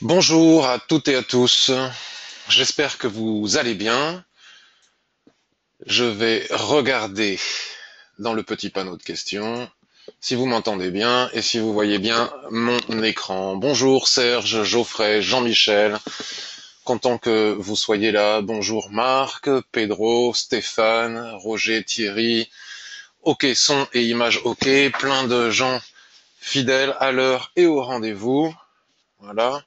Bonjour à toutes et à tous. J'espère que vous allez bien. Je vais regarder dans le petit panneau de questions si vous m'entendez bien et si vous voyez bien mon écran. Bonjour Serge, Geoffrey, Jean-Michel. Content que vous soyez là. Bonjour Marc, Pedro, Stéphane, Roger, Thierry. OK, son et image OK. Plein de gens fidèles à l'heure et au rendez-vous. Voilà.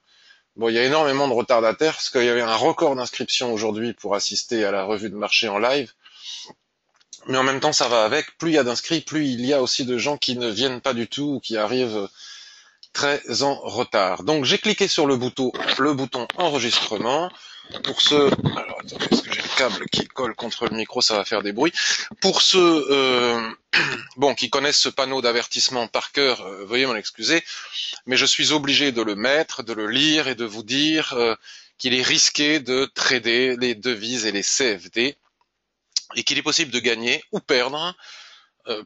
Bon, il y a énormément de retardataires parce qu'il y avait un record d'inscriptions aujourd'hui pour assister à la revue de marché en live. Mais en même temps, ça va avec. Plus il y a d'inscrits, plus il y a aussi de gens qui ne viennent pas du tout ou qui arrivent très en retard. Donc j'ai cliqué sur le bouton enregistrement. Pour ceux, alors attendez, est-ce que j'ai le câble qui colle contre le micro, ça va faire des bruits. Pour ceux, bon, qui connaissent ce panneau d'avertissement par cœur, veuillez m'en excuser, mais je suis obligé de le mettre, de le lire et de vous dire qu'il est risqué de trader les devises et les CFD et qu'il est possible de gagner ou perdre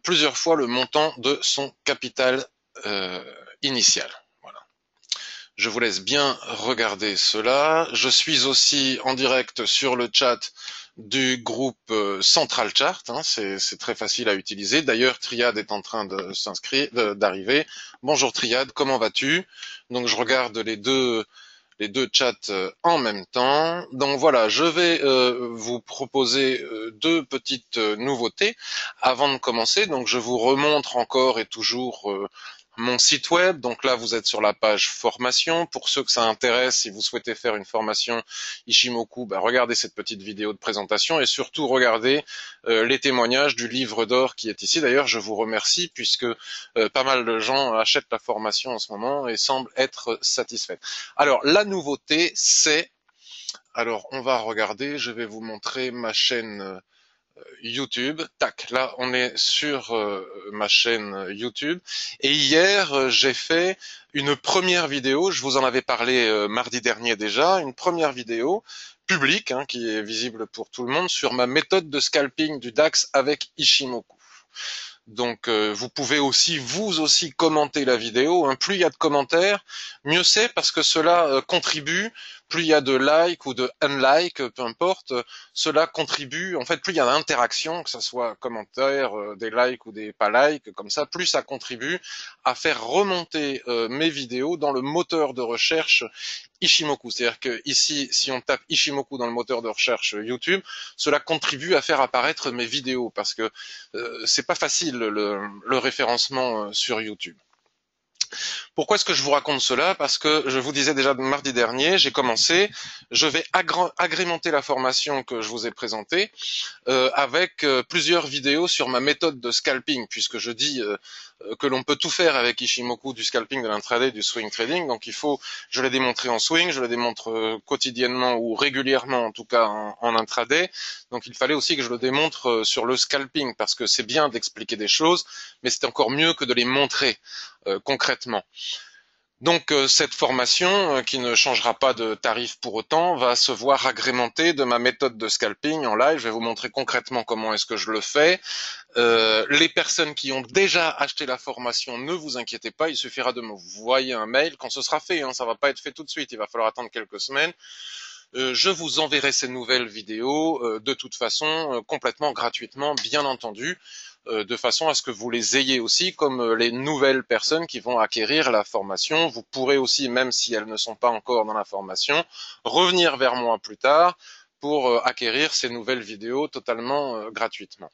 plusieurs fois le montant de son capital euh, initial. Voilà. Je vous laisse bien regarder cela. Je suis aussi en direct sur le chat du groupe Central Chart, hein, c'est très facile à utiliser. D'ailleurs, Triad est en train de s'inscrire, d'arriver. Bonjour Triad, comment vas-tu? Donc je regarde les deux chats en même temps. Donc voilà, je vais vous proposer deux petites nouveautés avant de commencer. Donc je vous remontre encore et toujours mon site web. Donc là, vous êtes sur la page formation. Pour ceux que ça intéresse, si vous souhaitez faire une formation Ishimoku, regardez cette petite vidéo de présentation et surtout regardez les témoignages du livre d'or qui est ici. D'ailleurs, je vous remercie puisque pas mal de gens achètent la formation en ce moment et semblent être satisfaits. Alors, la nouveauté, c'est... Alors, on va regarder, je vais vous montrer ma chaîne YouTube. Tac, là, on est sur ma chaîne YouTube. Et hier, j'ai fait une première vidéo, je vous en avais parlé mardi dernier déjà, une première vidéo publique, hein, qui est visible pour tout le monde, sur ma méthode de scalping du DAX avec Ishimoku. Donc vous pouvez aussi vous aussi commenter la vidéo, hein. Plus il y a de commentaires, mieux c'est parce que cela contribue, plus il y a de likes ou de unlikes, peu importe, cela contribue, en fait plus il y a d'interaction, que ce soit commentaires, des likes ou des pas likes, comme ça, plus ça contribue à faire remonter mes vidéos dans le moteur de recherche Ishimoku. C'est-à-dire que ici, si on tape Ishimoku dans le moteur de recherche YouTube, cela contribue à faire apparaître mes vidéos parce que c'est pas facile le référencement sur YouTube. Pourquoi est-ce que je vous raconte cela? Parce que je vous disais déjà mardi dernier, j'ai commencé, je vais agrémenter la formation que je vous ai présentée avec plusieurs vidéos sur ma méthode de scalping, puisque je dis que l'on peut tout faire avec Ishimoku, du scalping, de l'intraday, du swing trading. Donc il faut, je l'ai démontré en swing, je le démontre quotidiennement ou régulièrement en tout cas en intraday. Donc il fallait aussi que je le démontre sur le scalping, parce que c'est bien d'expliquer des choses, mais c'est encore mieux que de les montrer concrètement. Donc cette formation, qui ne changera pas de tarif pour autant, va se voir agrémentée de ma méthode de scalping en live. Je vais vous montrer concrètement comment est-ce que je le fais. Les personnes qui ont déjà acheté la formation, ne vous inquiétez pas, il suffira de me envoyer un mail quand ce sera fait, hein, ça va pas être fait tout de suite, il va falloir attendre quelques semaines. Je vous enverrai ces nouvelles vidéos de toute façon, complètement gratuitement, bien entendu, de façon à ce que vous les ayez aussi, comme les nouvelles personnes qui vont acquérir la formation. Vous pourrez aussi, même si elles ne sont pas encore dans la formation, revenir vers moi plus tard pour acquérir ces nouvelles vidéos totalement gratuitement.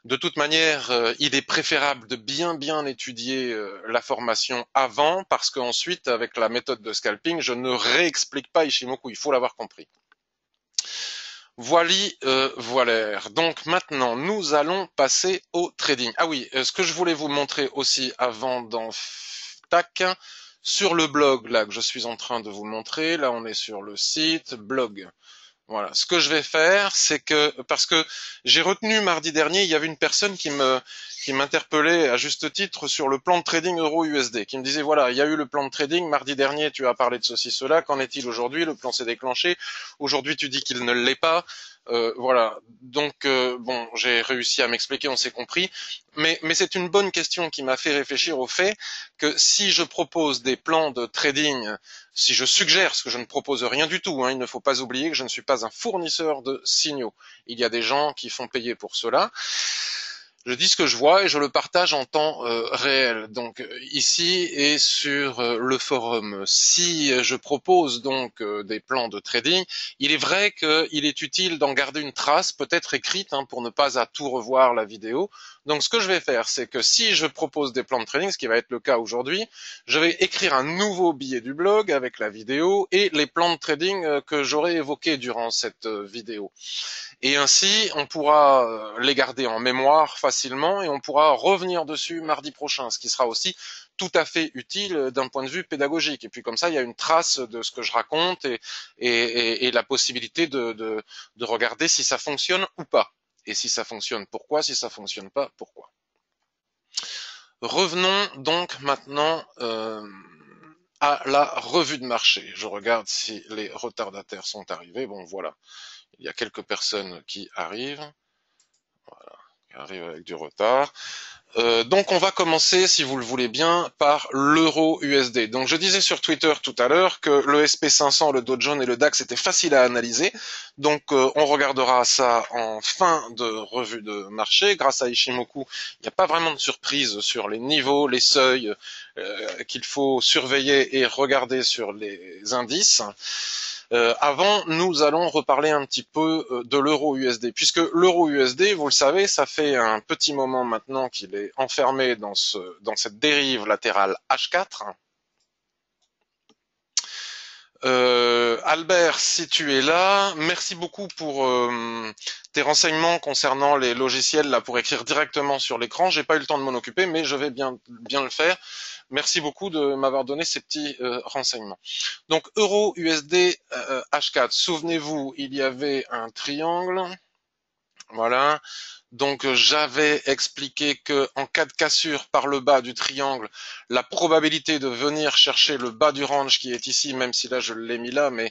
De toute manière, il est préférable de bien étudier la formation avant, parce qu'ensuite, avec la méthode de scalping, je ne réexplique pas Ishimoku, il faut l'avoir compris. Voilà. Donc maintenant, nous allons passer au trading. Ah oui, ce que je voulais vous montrer aussi avant d'en... Tac, sur le blog là que je suis en train de vous montrer, là on est sur le site blog. Voilà. Ce que je vais faire, c'est que, parce que j'ai retenu mardi dernier, il y avait une personne qui m'interpellait à juste titre sur le plan de trading euro-USD, qui me disait voilà, il y a eu le plan de trading, mardi dernier tu as parlé de ceci, cela, qu'en est-il aujourd'hui? Le plan s'est déclenché, aujourd'hui tu dis qu'il ne l'est pas. Voilà. Donc bon, j'ai réussi à m'expliquer, on s'est compris. Mais c'est une bonne question qui m'a fait réfléchir au fait que si je propose des plans de trading, si je suggère, parce que je ne propose rien du tout, hein, il ne faut pas oublier que je ne suis pas un fournisseur de signaux. Il y a des gens qui font payer pour cela. Je dis ce que je vois et je le partage en temps réel. Donc ici et sur le forum. Si je propose donc des plans de trading, il est vrai qu'il est utile d'en garder une trace, peut-être écrite, hein, pour ne pas à tout revoir la vidéo. Donc ce que je vais faire, c'est que si je propose des plans de trading, ce qui va être le cas aujourd'hui, je vais écrire un nouveau billet du blog avec la vidéo et les plans de trading que j'aurai évoqués durant cette vidéo. Et ainsi, on pourra les garder en mémoire facilement et on pourra revenir dessus mardi prochain, ce qui sera aussi tout à fait utile d'un point de vue pédagogique. Et puis comme ça, il y a une trace de ce que je raconte et la possibilité de regarder si ça fonctionne ou pas. Et si ça fonctionne, pourquoi? Si ça fonctionne pas, pourquoi? Revenons donc maintenant à la revue de marché. Je regarde si les retardataires sont arrivés. Bon, voilà. Il y a quelques personnes qui arrivent. Voilà, qui arrivent avec du retard. Donc on va commencer, si vous le voulez bien, par l'euro USD. Donc je disais sur Twitter tout à l'heure que le SP500, le Dow Jones et le DAX étaient faciles à analyser. Donc on regardera ça en fin de revue de marché. Grâce à Ishimoku, il n'y a pas vraiment de surprise sur les niveaux, les seuils qu'il faut surveiller et regarder sur les indices. Avant, nous allons reparler un petit peu de l'euro USD, puisque l'euro USD, vous le savez, ça fait un petit moment maintenant qu'il est enfermé dans cette dérive latérale H4. Albert, si tu es là, merci beaucoup pour tes renseignements concernant les logiciels là pour écrire directement sur l'écran. J'ai pas eu le temps de m'en occuper, mais je vais bien le faire. Merci beaucoup de m'avoir donné ces petits renseignements. Donc euro USD H4. Souvenez-vous, il y avait un triangle. Voilà. Donc j'avais expliqué que en cas de cassure par le bas du triangle, la probabilité de venir chercher le bas du range qui est ici, même si là je l'ai mis là, mais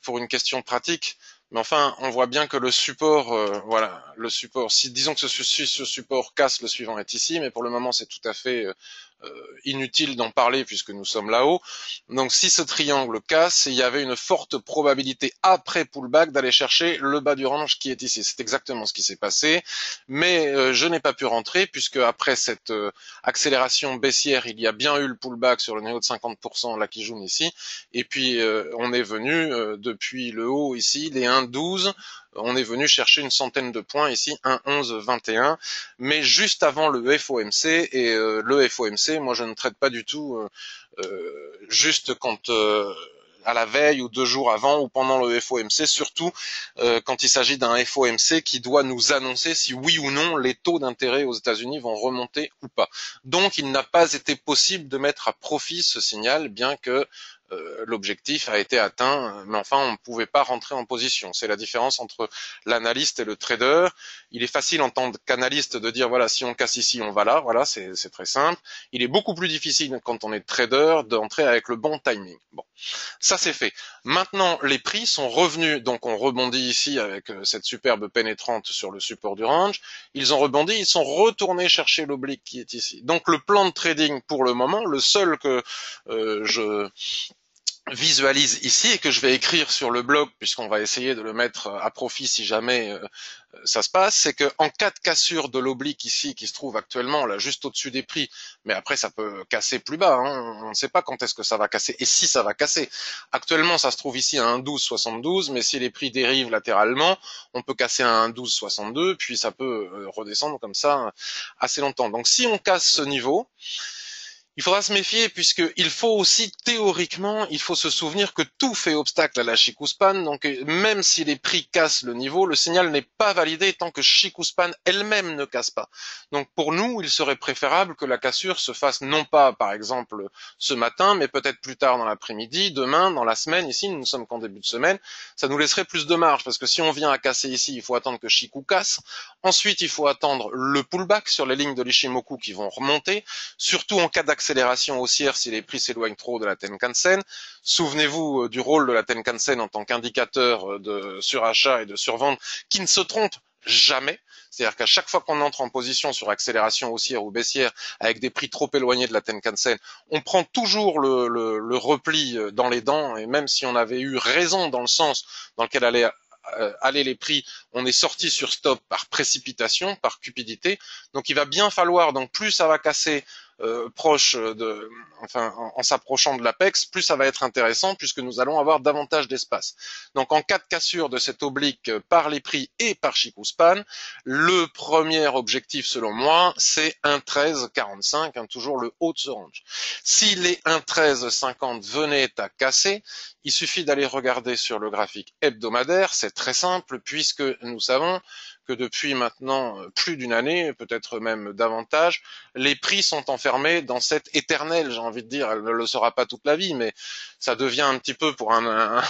pour une question pratique. Mais enfin, on voit bien que le support, voilà, le support. Si disons que ce support casse, le suivant est ici, mais pour le moment c'est tout à fait inutile d'en parler puisque nous sommes là-haut. Donc si ce triangle casse, il y avait une forte probabilité après pullback d'aller chercher le bas du range qui est ici. C'est exactement ce qui s'est passé, mais je n'ai pas pu rentrer puisque après cette accélération baissière, il y a bien eu le pullback sur le niveau de 50% là qui jaune ici, et puis on est venu depuis le haut ici, les 1,12, on est venu chercher une centaine de points ici, 1,1121, mais juste avant le FOMC, et le FOMC, moi je ne traite pas du tout juste quand à la veille ou 2 jours avant ou pendant le FOMC, surtout quand il s'agit d'un FOMC qui doit nous annoncer si oui ou non les taux d'intérêt aux États-Unis vont remonter ou pas. Donc il n'a pas été possible de mettre à profit ce signal, bien que l'objectif a été atteint, mais enfin on ne pouvait pas rentrer en position. C'est la différence entre l'analyste et le trader. Il est facile en tant qu'analyste de dire voilà, si on casse ici, on va là, voilà, c'est très simple. Il est beaucoup plus difficile quand on est trader d'entrer avec le bon timing. Bon, ça c'est fait. Maintenant, les prix sont revenus, donc on rebondit ici avec cette superbe pénétrante sur le support du range. Ils ont rebondi, ils sont retournés chercher l'oblique qui est ici. Donc le plan de trading pour le moment, le seul que je visualise ici et que je vais écrire sur le blog puisqu'on va essayer de le mettre à profit si jamais ça se passe, c'est que en cas de cassure de l'oblique ici qui se trouve actuellement là juste au-dessus des prix, mais après ça peut casser plus bas, hein, on ne sait pas quand est-ce que ça va casser et si ça va casser. Actuellement ça se trouve ici à 1,1272, mais si les prix dérivent latéralement, on peut casser à 1,1262 puis ça peut redescendre comme ça assez longtemps. Donc si on casse ce niveau, il faudra se méfier puisqu'il faut aussi théoriquement, il faut se souvenir que tout fait obstacle à la Chikou-span, donc même si les prix cassent le niveau, le signal n'est pas validé tant que Chikou-span elle-même ne casse pas. Donc pour nous, il serait préférable que la cassure se fasse non pas par exemple ce matin, mais peut-être plus tard dans l'après-midi, demain, dans la semaine, ici nous ne sommes qu'en début de semaine, ça nous laisserait plus de marge parce que si on vient à casser ici, il faut attendre que Chikou casse, ensuite il faut attendre le pullback sur les lignes de l'Ishimoku qui vont remonter, surtout en cas d'accélération accélération haussière si les prix s'éloignent trop de la Tenkan-sen. Souvenez-vous du rôle de la Tenkan-sen en tant qu'indicateur de surachat et de survente qui ne se trompe jamais. C'est-à-dire qu'à chaque fois qu'on entre en position sur accélération haussière ou baissière avec des prix trop éloignés de la Tenkan-sen, on prend toujours le repli dans les dents, et même si on avait eu raison dans le sens dans lequel aller les prix, on est sorti sur stop par précipitation, par cupidité. Donc il va bien falloir, donc plus ça va casser proche de, enfin en s'approchant de l'apex, plus ça va être intéressant puisque nous allons avoir davantage d'espace. Donc en cas de cassure de cette oblique par les prix et par Chikou-Span, le premier objectif selon moi, c'est 1,1345, hein, toujours le haut de ce range. Si les 1,1350 venaient à casser, il suffit d'aller regarder sur le graphique hebdomadaire, c'est très simple puisque nous savons que depuis maintenant plus d'une année, peut-être même davantage, les prix sont enfermés dans cette éternelle, j'ai envie de dire, elle ne le sera pas toute la vie, mais ça devient un petit peu pour un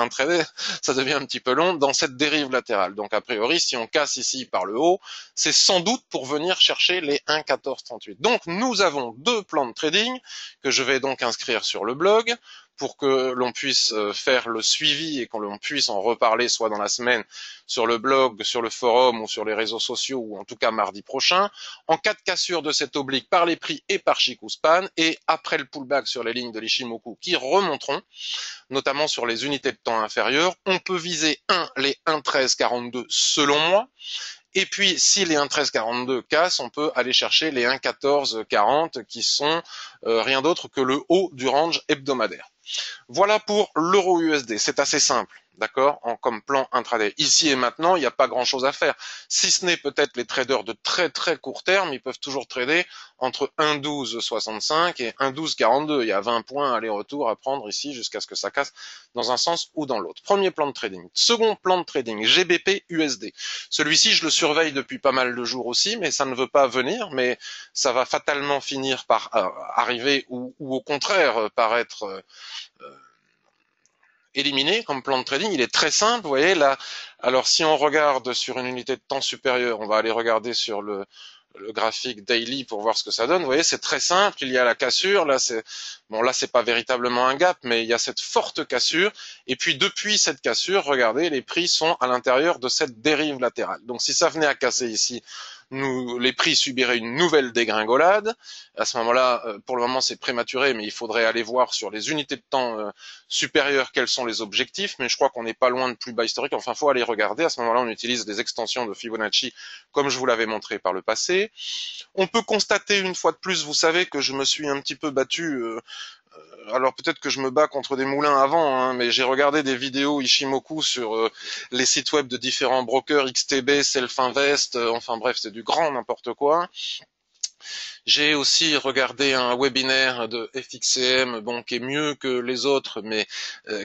trader, ça devient un petit peu long, dans cette dérive latérale. Donc a priori, si on casse ici par le haut, c'est sans doute pour venir chercher les 1,1438. Donc nous avons deux plans de trading que je vais donc inscrire sur le blog, pour que l'on puisse faire le suivi et que l'on puisse en reparler soit dans la semaine sur le blog, sur le forum ou sur les réseaux sociaux, ou en tout cas mardi prochain. En cas de cassure de cette oblique par les prix et par Chikou-Span, et après le pullback sur les lignes de l'Ichimoku qui remonteront, notamment sur les unités de temps inférieures, on peut viser les 1,1342 selon moi. Et puis, si les 1,1342 cassent, on peut aller chercher les 1,1440 qui sont rien d'autre que le haut du range hebdomadaire. Voilà pour l'euro USD, c'est assez simple, d'accord, comme plan intraday. Ici et maintenant, il n'y a pas grand-chose à faire. Si ce n'est peut-être les traders de très très court terme, ils peuvent toujours trader entre 1,1265 et 1,1242. Il y a 20 points aller-retour à prendre ici jusqu'à ce que ça casse dans un sens ou dans l'autre. Premier plan de trading. Second plan de trading, GBP USD. Celui-ci, je le surveille depuis pas mal de jours aussi, mais ça ne veut pas venir, mais ça va fatalement finir par arriver ou au contraire par être éliminé comme plan de trading. Il est très simple, vous voyez là. Alors si on regarde sur une unité de temps supérieure, on va aller regarder sur le graphique daily pour voir ce que ça donne. Vous voyez, c'est très simple. Il y a la cassure. Là, c'est pas véritablement un gap, mais il y a cette forte cassure. Et puis depuis cette cassure, regardez, les prix sont à l'intérieur de cette dérive latérale. Donc si ça venait à casser ici, les prix subiraient une nouvelle dégringolade. À ce moment-là, pour le moment, c'est prématuré, mais il faudrait aller voir sur les unités de temps supérieures quels sont les objectifs. Mais je crois qu'on n'est pas loin de plus bas historique. Enfin, faut aller regarder. À ce moment-là, on utilise des extensions de Fibonacci, comme je vous l'avais montré par le passé. On peut constater une fois de plus, vous savez que je me suis un petit peu battu. Alors peut-être que je me bats contre des moulins avant, hein, mais j'ai regardé des vidéos Ichimoku sur les sites web de différents brokers, XTB, Self-Invest, enfin bref, c'est du grand n'importe quoi. J'ai aussi regardé un webinaire de FXCM, bon, qui est mieux que les autres, mais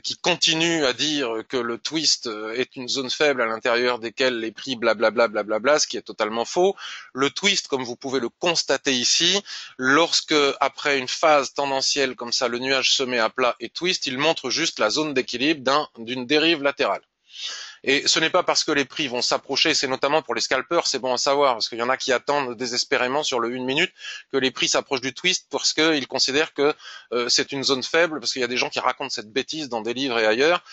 qui continue à dire que le twist est une zone faible à l'intérieur desquelles les prix blablabla, blablabla, ce qui est totalement faux. Le twist, comme vous pouvez le constater ici, lorsque, après une phase tendancielle comme ça, le nuage se met à plat et twist, il montre juste la zone d'équilibre d'une dérive latérale. Et ce n'est pas parce que les prix vont s'approcher, c'est notamment pour les scalpers, c'est bon à savoir, parce qu'il y en a qui attendent désespérément sur le 1 minute que les prix s'approchent du twist parce qu'ils considèrent que c'est une zone faible, parce qu'il y a des gens qui racontent cette bêtise dans des livres et ailleurs,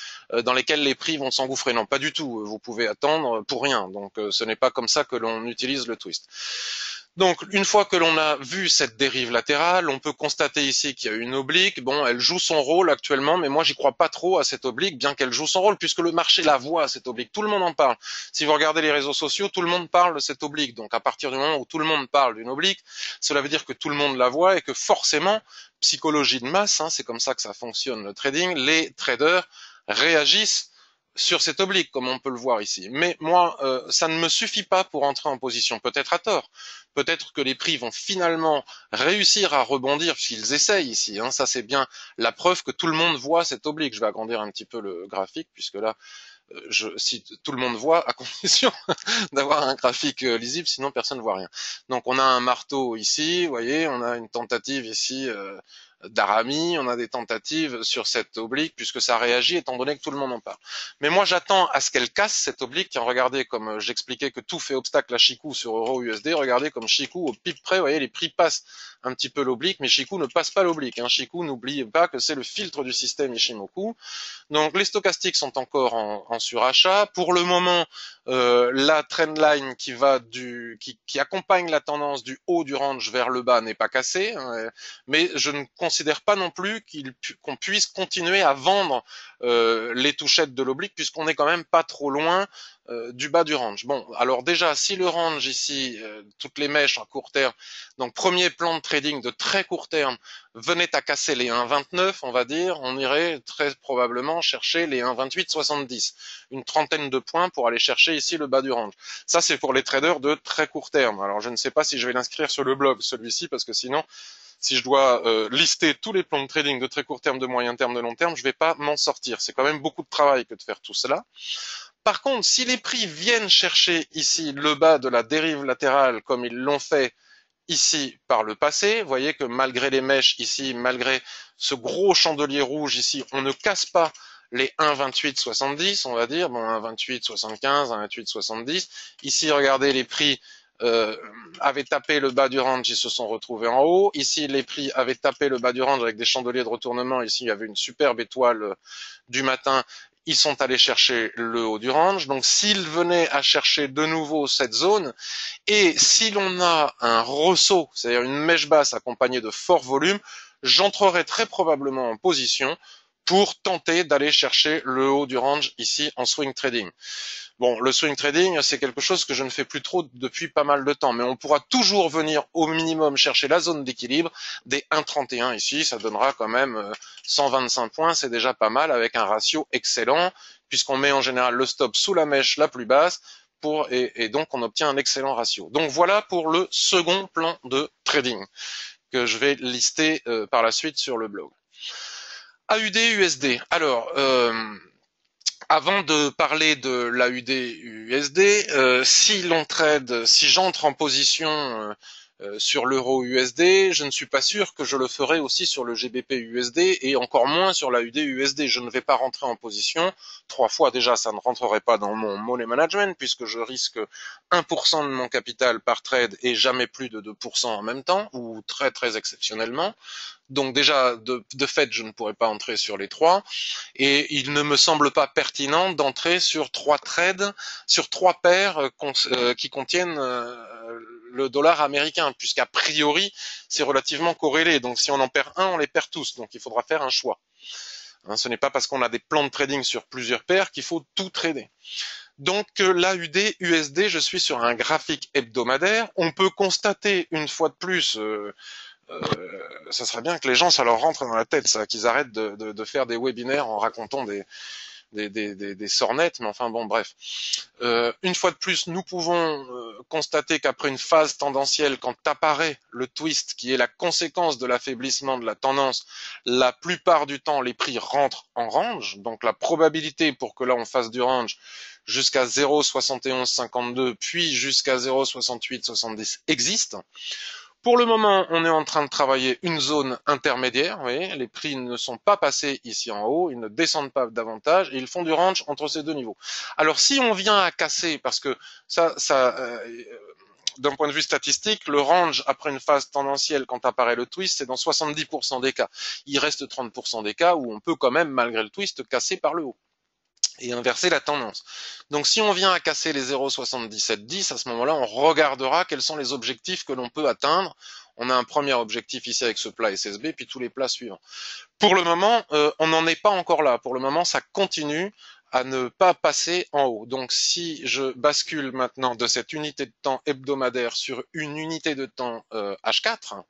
dans lesquels les prix vont s'engouffrer. Non, pas du tout, vous pouvez attendre pour rien, donc ce n'est pas comme ça que l'on utilise le twist. Donc, une fois que l'on a vu cette dérive latérale, on peut constater ici qu'il y a une oblique. Bon, elle joue son rôle actuellement, mais moi, j'y crois pas trop à cette oblique, bien qu'elle joue son rôle, puisque le marché la voit, cette oblique. Tout le monde en parle. Si vous regardez les réseaux sociaux, tout le monde parle de cette oblique. Donc, à partir du moment où tout le monde parle d'une oblique, cela veut dire que tout le monde la voit et que forcément, psychologie de masse, hein, c'est comme ça que ça fonctionne le trading, les traders réagissent sur cette oblique, comme on peut le voir ici. Mais moi, ça ne me suffit pas pour entrer en position, peut-être à tort. Peut-être que les prix vont finalement réussir à rebondir, puisqu'ils essayent ici. Hein. Ça, c'est bien la preuve que tout le monde voit cette oblique. Je vais agrandir un petit peu le graphique, puisque là, si tout le monde voit, à condition d'avoir un graphique lisible, sinon personne ne voit rien. Donc on a un marteau ici, vous voyez, on a une tentative ici d'Arami, on a des tentatives sur cette oblique, puisque ça réagit étant donné que tout le monde en parle. Mais moi, j'attends à ce qu'elle casse cette oblique. Tiens, regardez, comme j'expliquais que tout fait obstacle à Chikou sur Euro-USD, regardez comme Chikou, au pic près, vous voyez, les prix passent un petit peu l'oblique, mais Chikou ne passe pas l'oblique. Hein. Chikou, n'oubliez pas que c'est le filtre du système Ishimoku. Donc, les stochastiques sont encore en surachat. Pour le moment, la trendline qui accompagne la tendance du haut du range vers le bas n'est pas cassée, hein, mais je ne considère pas non plus qu'on puisse continuer à vendre les touchettes de l'oblique, puisqu'on est quand même pas trop loin du bas du range. Bon, alors déjà, si le range ici, toutes les mèches à court terme, donc premier plan de trading de très court terme, venait à casser les 1,29, on va dire, on irait très probablement chercher les 1,28,70, une trentaine de points pour aller chercher ici le bas du range. Ça, c'est pour les traders de très court terme. Alors, je ne sais pas si je vais l'inscrire sur le blog, celui-ci, parce que sinon, si je dois lister tous les plans de trading de très court terme, de moyen terme, de long terme, je ne vais pas m'en sortir. C'est quand même beaucoup de travail que de faire tout cela. Par contre, si les prix viennent chercher ici le bas de la dérive latérale comme ils l'ont fait ici par le passé, vous voyez que malgré les mèches ici, malgré ce gros chandelier rouge ici, on ne casse pas les 1,28,70, on va dire, bon 1,28,75, 1,28,70. Ici, regardez, les prix avaient tapé le bas du range, ils se sont retrouvés en haut. Ici, les prix avaient tapé le bas du range avec des chandeliers de retournement. Ici, il y avait une superbe étoile du matin. Ils sont allés chercher le haut du range. Donc, s'ils venaient à chercher de nouveau cette zone, et si l'on a un ressaut, c'est-à-dire une mèche basse accompagnée de fort volume, j'entrerai très probablement en position pour tenter d'aller chercher le haut du range ici en swing trading. Bon, le swing trading, c'est quelque chose que je ne fais plus trop depuis pas mal de temps, mais on pourra toujours venir au minimum chercher la zone d'équilibre des 1,31 ici, ça donnera quand même 125 points, c'est déjà pas mal avec un ratio excellent, puisqu'on met en général le stop sous la mèche la plus basse, et donc on obtient un excellent ratio. Donc voilà pour le second plan de trading que je vais lister par la suite sur le blog. AUD USD. Alors, avant de parler de l'AUD USD, si l'on trade, si j'entre en position sur l'euro USD, je ne suis pas sûr que je le ferai aussi sur le GBP USD et encore moins sur l'AUD USD. Je ne vais pas rentrer en position. 3 fois déjà, ça ne rentrerait pas dans mon money management puisque je risque 1% de mon capital par trade et jamais plus de 2% en même temps ou très très exceptionnellement. Donc déjà, de fait, je ne pourrais pas entrer sur les 3 et il ne me semble pas pertinent d'entrer sur 3 trades, sur 3 paires qui contiennent le dollar américain, puisqu'a priori, c'est relativement corrélé. Donc si on en perd un, on les perd tous. Donc il faudra faire un choix. Hein, ce n'est pas parce qu'on a des plans de trading sur plusieurs paires qu'il faut tout trader. Donc l'AUD USD, je suis sur un graphique hebdomadaire. On peut constater une fois de plus... ça serait bien que les gens, ça leur rentre dans la tête, ça, qu'ils arrêtent de faire des webinaires en racontant des sornettes, mais enfin bon, bref. Une fois de plus, nous pouvons constater qu'après une phase tendancielle, quand apparaît le twist, qui est la conséquence de l'affaiblissement de la tendance, la plupart du temps, les prix rentrent en range, donc la probabilité pour que là on fasse du range jusqu'à 0,7152, puis jusqu'à 0,6870 existe. Pour le moment, on est en train de travailler une zone intermédiaire. Vous voyez, les prix ne sont pas passés ici en haut, ils ne descendent pas davantage et ils font du range entre ces deux niveaux. Alors, si on vient à casser, parce que d'un point de vue statistique, le range après une phase tendancielle, quand apparaît le twist, c'est dans 70% des cas. Il reste 30% des cas où on peut quand même, malgré le twist, casser par le haut et inverser la tendance. Donc si on vient à casser les 0,7710, à ce moment-là, on regardera quels sont les objectifs que l'on peut atteindre. On a un premier objectif ici avec ce plat SSB, puis tous les plats suivants. Pour le moment, on n'en est pas encore là. Pour le moment, ça continue à ne pas passer en haut. Donc si je bascule maintenant de cette unité de temps hebdomadaire sur une unité de temps H4,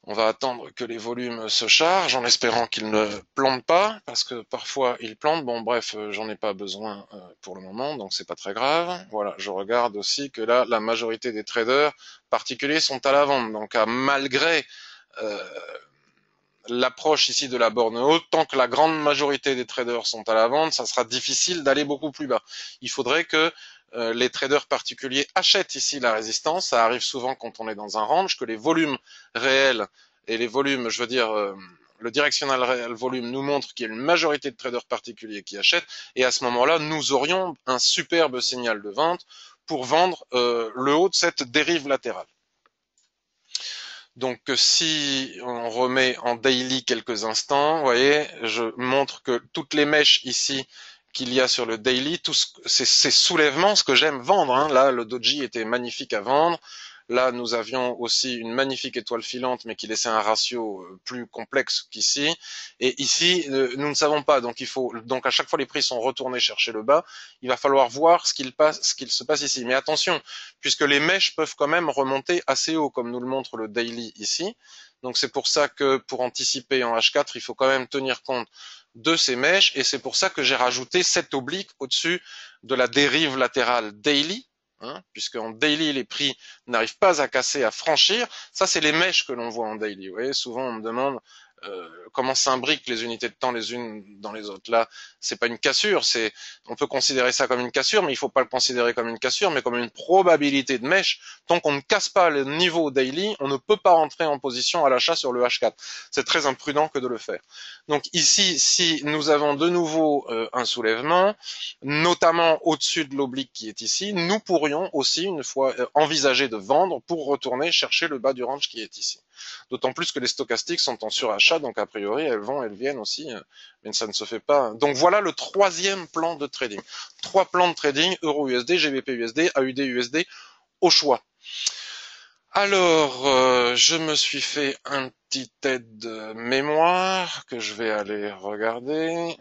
on va attendre que les volumes se chargent en espérant qu'ils ne plantent pas, parce que parfois ils plantent. Bon bref, j'en ai pas besoin pour le moment, donc c'est pas très grave. Voilà, je regarde aussi que là, la majorité des traders particuliers sont à la vente. Donc malgré l'approche ici de la borne haute, tant que la grande majorité des traders sont à la vente, ça sera difficile d'aller beaucoup plus bas. Il faudrait que les traders particuliers achètent ici la résistance. Ça arrive souvent quand on est dans un range, que les volumes réels et les volumes, je veux dire, le directional réel volume nous montre qu'il y a une majorité de traders particuliers qui achètent, et à ce moment-là, nous aurions un superbe signal de vente pour vendre le haut de cette dérive latérale. Donc si on remet en daily quelques instants, vous voyez, je montre que toutes les mèches ici qu'il y a sur le daily, tous ces soulèvements, ce que j'aime vendre, hein. Là le doji était magnifique à vendre. Là, nous avions aussi une magnifique étoile filante, mais qui laissait un ratio plus complexe qu'ici. Et ici, nous ne savons pas. Donc, donc à chaque fois, les prix sont retournés chercher le bas. Il va falloir voir ce qu'il se passe ici. Mais attention, puisque les mèches peuvent quand même remonter assez haut, comme nous le montre le daily ici. Donc, c'est pour ça que pour anticiper en H4, il faut quand même tenir compte de ces mèches. Et c'est pour ça que j'ai rajouté cette oblique au-dessus de la dérive latérale daily. Puisque en daily les prix n'arrivent pas à casser, à franchir. Ça, c'est les mèches que l'on voit en daily. Vous voyez, souvent on me demande comment s'imbriquent les unités de temps les unes dans les autres. Là, c'est pas une cassure, on peut considérer ça comme une cassure, mais il faut pas le considérer comme une cassure, mais comme une probabilité de mèche. Tant qu'on ne casse pas le niveau daily, on ne peut pas rentrer en position à l'achat sur le H4. C'est très imprudent que de le faire. Donc ici, si nous avons de nouveau un soulèvement, notamment au-dessus de l'oblique qui est ici, nous pourrions aussi, une fois envisager de vendre pour retourner chercher le bas du range qui est ici. D'autant plus que les stochastiques sont en surachat, donc a priori elles viennent aussi, mais ça ne se fait pas. Donc voilà le troisième plan de trading. 3 plans de trading, Euro-USD, GBP-USD, AUD-USD au choix. Alors, je me suis fait un petit aide de mémoire que je vais aller regarder.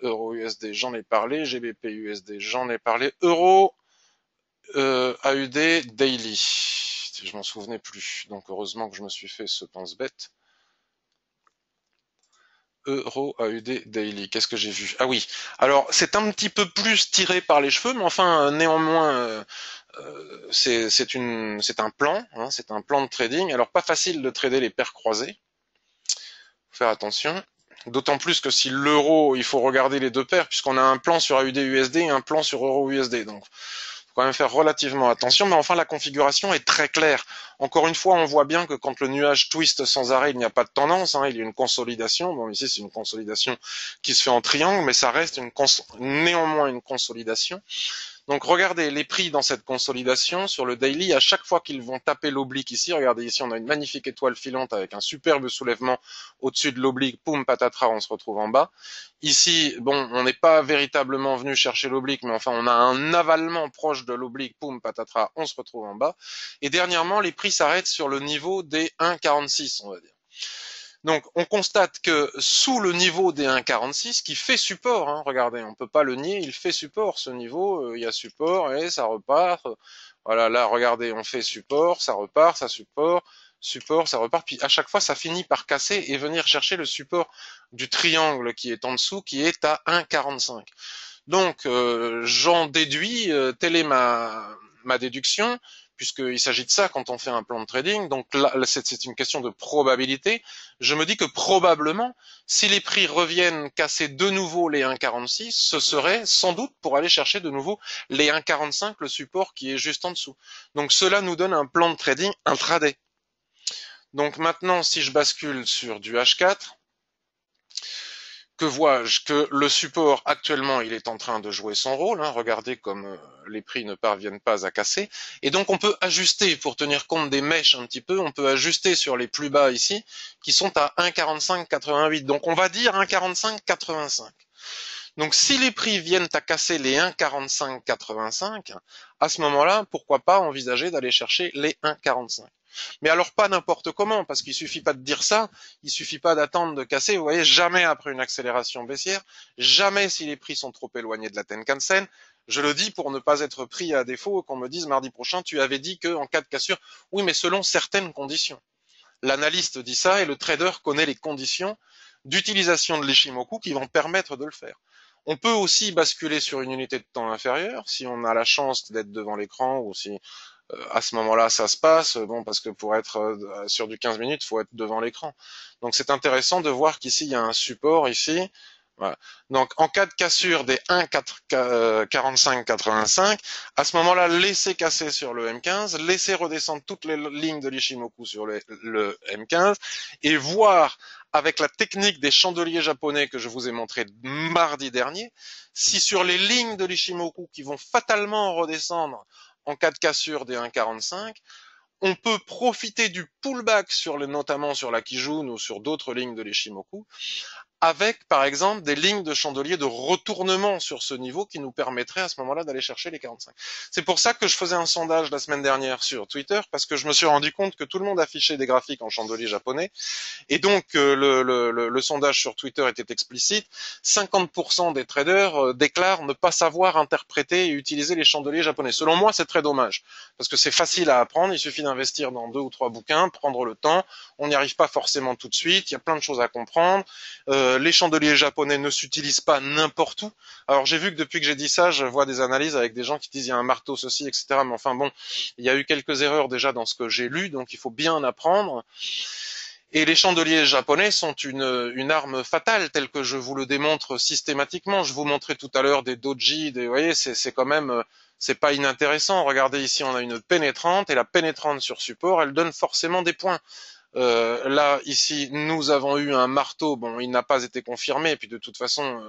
Euro-USD, j'en ai parlé. GBP-USD, j'en ai parlé. Euro, AUD, daily. Je m'en souvenais plus. Donc heureusement que je me suis fait ce pense-bête. Euro AUD Daily. Qu'est-ce que j'ai vu? Ah oui. Alors, c'est un petit peu plus tiré par les cheveux, mais enfin, néanmoins, c'est un plan, hein, c'est un plan de trading. Alors, pas facile de trader les paires croisées. Faut faire attention. D'autant plus que si l'euro, il faut regarder les deux paires, puisqu'on a un plan sur AUD USD et un plan sur Euro USD. Donc, faut quand même faire relativement attention, mais enfin la configuration est très claire. Encore une fois, on voit bien que quand le nuage twist sans arrêt, il n'y a pas de tendance, hein, il y a une consolidation. Bon, ici c'est une consolidation qui se fait en triangle, mais ça reste néanmoins une consolidation. Donc regardez les prix dans cette consolidation sur le daily, à chaque fois qu'ils vont taper l'oblique ici, regardez ici on a une magnifique étoile filante avec un superbe soulèvement au-dessus de l'oblique, poum patatras, on se retrouve en bas. Ici, bon, on n'est pas véritablement venu chercher l'oblique, mais enfin on a un avalement proche de l'oblique, poum patatras, on se retrouve en bas. Et dernièrement, les prix s'arrêtent sur le niveau des 1,46, on va dire. Donc on constate que sous le niveau des 1,46 qui fait support, hein, regardez, on peut pas le nier, il fait support ce niveau, il y a support et ça repart. Voilà, là regardez, on fait support, ça repart, ça support, support, ça repart, puis à chaque fois ça finit par casser et venir chercher le support du triangle qui est en dessous, qui est à 1,45. Donc j'en déduis, telle est ma déduction, puisqu'il s'agit de ça quand on fait un plan de trading. Donc là, c'est une question de probabilité. Je me dis que probablement, si les prix reviennent casser de nouveau les 1,46, ce serait sans doute pour aller chercher de nouveau les 1,45, le support qui est juste en dessous. Donc cela nous donne un plan de trading intraday. Donc maintenant, si je bascule sur du H4, que vois-je? Que le support actuellement il est en train de jouer son rôle, hein. Regardez comme les prix ne parviennent pas à casser, et donc on peut ajuster pour tenir compte des mèches un petit peu, on peut ajuster sur les plus bas ici qui sont à 1,4588, donc on va dire 1,4585. Donc si les prix viennent à casser les 1,4585, à ce moment-là, pourquoi pas envisager d'aller chercher les 1,45. Mais alors pas n'importe comment, parce qu'il suffit pas de dire ça, il suffit pas d'attendre de casser, vous voyez, jamais après une accélération baissière, jamais si les prix sont trop éloignés de la Tenkan-sen. Je le dis pour ne pas être pris à défaut, qu'on me dise mardi prochain, tu avais dit que en cas de cassure, oui, mais selon certaines conditions. L'analyste dit ça et le trader connaît les conditions d'utilisation de l'Ishimoku qui vont permettre de le faire. On peut aussi basculer sur une unité de temps inférieure si on a la chance d'être devant l'écran ou si à ce moment-là ça se passe, bon, parce que pour être sur du 15 minutes, il faut être devant l'écran. Donc c'est intéressant de voir qu'ici il y a un support ici, Voilà. Donc, en cas de cassure des 1,4585, à ce moment-là, laissez casser sur le M15, laissez redescendre toutes les lignes de l'Ishimoku sur le M15 et voir avec la technique des chandeliers japonais que je vous ai montré mardi dernier, si sur les lignes de l'Ishimoku qui vont fatalement redescendre en cas de cassure des 1,45, on peut profiter du pullback notamment sur la Kijun ou sur d'autres lignes de l'Ishimoku avec, par exemple, des lignes de chandelier de retournement sur ce niveau qui nous permettraient à ce moment-là d'aller chercher les 45. C'est pour ça que je faisais un sondage la semaine dernière sur Twitter, parce que je me suis rendu compte que tout le monde affichait des graphiques en chandelier japonais, et donc le sondage sur Twitter était explicite. 50% des traders déclarent ne pas savoir interpréter et utiliser les chandeliers japonais. Selon moi, c'est très dommage, parce que c'est facile à apprendre, il suffit d'investir dans 2 ou 3 bouquins, prendre le temps, on n'y arrive pas forcément tout de suite, il y a plein de choses à comprendre. Les chandeliers japonais ne s'utilisent pas n'importe où. Alors j'ai vu que depuis que j'ai dit ça, je vois des analyses avec des gens qui disent il y a un marteau ceci, etc. Mais enfin bon, il y a eu quelques erreurs déjà dans ce que j'ai lu, donc il faut bien apprendre. Et les chandeliers japonais sont une arme fatale, telle que je vous le démontre systématiquement. Je vous montrais tout à l'heure des doji, vous voyez, c'est quand même, c'est pas inintéressant. Regardez ici, on a une pénétrante, et la pénétrante sur support, elle donne forcément des points. Là, ici, nous avons eu un marteau. Bon, il n'a pas été confirmé. Et puis de toute façon,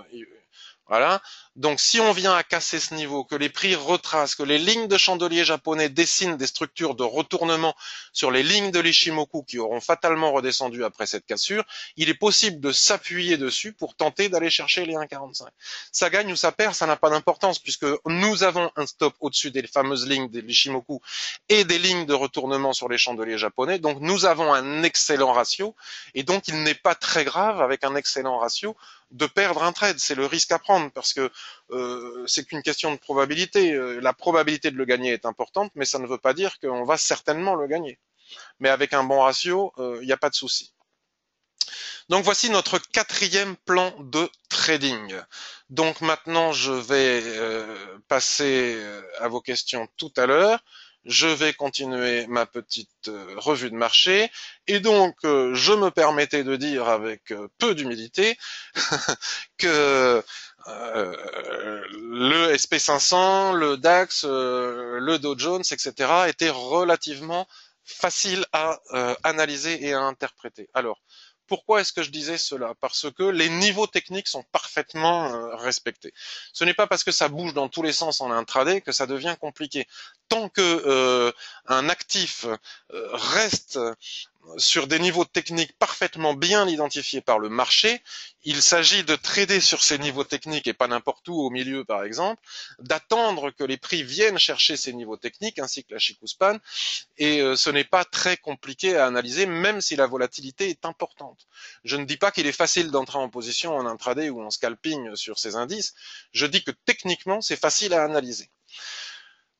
voilà. Donc, si on vient à casser ce niveau, que les prix retracent, que les lignes de chandelier japonais dessinent des structures de retournement sur les lignes de l'Ishimoku qui auront fatalement redescendu après cette cassure, il est possible de s'appuyer dessus pour tenter d'aller chercher les 1,45. Ça gagne ou ça perd, ça n'a pas d'importance puisque nous avons un stop au-dessus des fameuses lignes de l'Ishimoku et des lignes de retournement sur les chandeliers japonais. Donc, nous avons un excellent ratio et donc il n'est pas très grave avec un excellent ratio de perdre un trade. C'est le risque à prendre parce que c'est qu'une question de probabilité. La probabilité de le gagner est importante, mais ça ne veut pas dire qu'on va certainement le gagner. Mais avec un bon ratio, il n'y a pas de souci. Donc voici notre 4e plan de trading. Donc maintenant, je vais passer à vos questions tout à l'heure. Je vais continuer ma petite revue de marché. Et donc, je me permettais de dire avec peu d'humilité que le SP500, le DAX, le Dow Jones, etc. étaient relativement faciles à analyser et à interpréter. Alors, pourquoi est-ce que je disais cela? Parce que les niveaux techniques sont parfaitement respectés. Ce n'est pas parce que ça bouge dans tous les sens en intraday que ça devient compliqué. Tant que un actif reste sur des niveaux techniques parfaitement bien identifiés par le marché, il s'agit de trader sur ces niveaux techniques et pas n'importe où au milieu par exemple, d'attendre que les prix viennent chercher ces niveaux techniques ainsi que la Chikou-Span et ce n'est pas très compliqué à analyser même si la volatilité est importante. Je ne dis pas qu'il est facile d'entrer en position en intraday ou en scalping sur ces indices, je dis que techniquement c'est facile à analyser.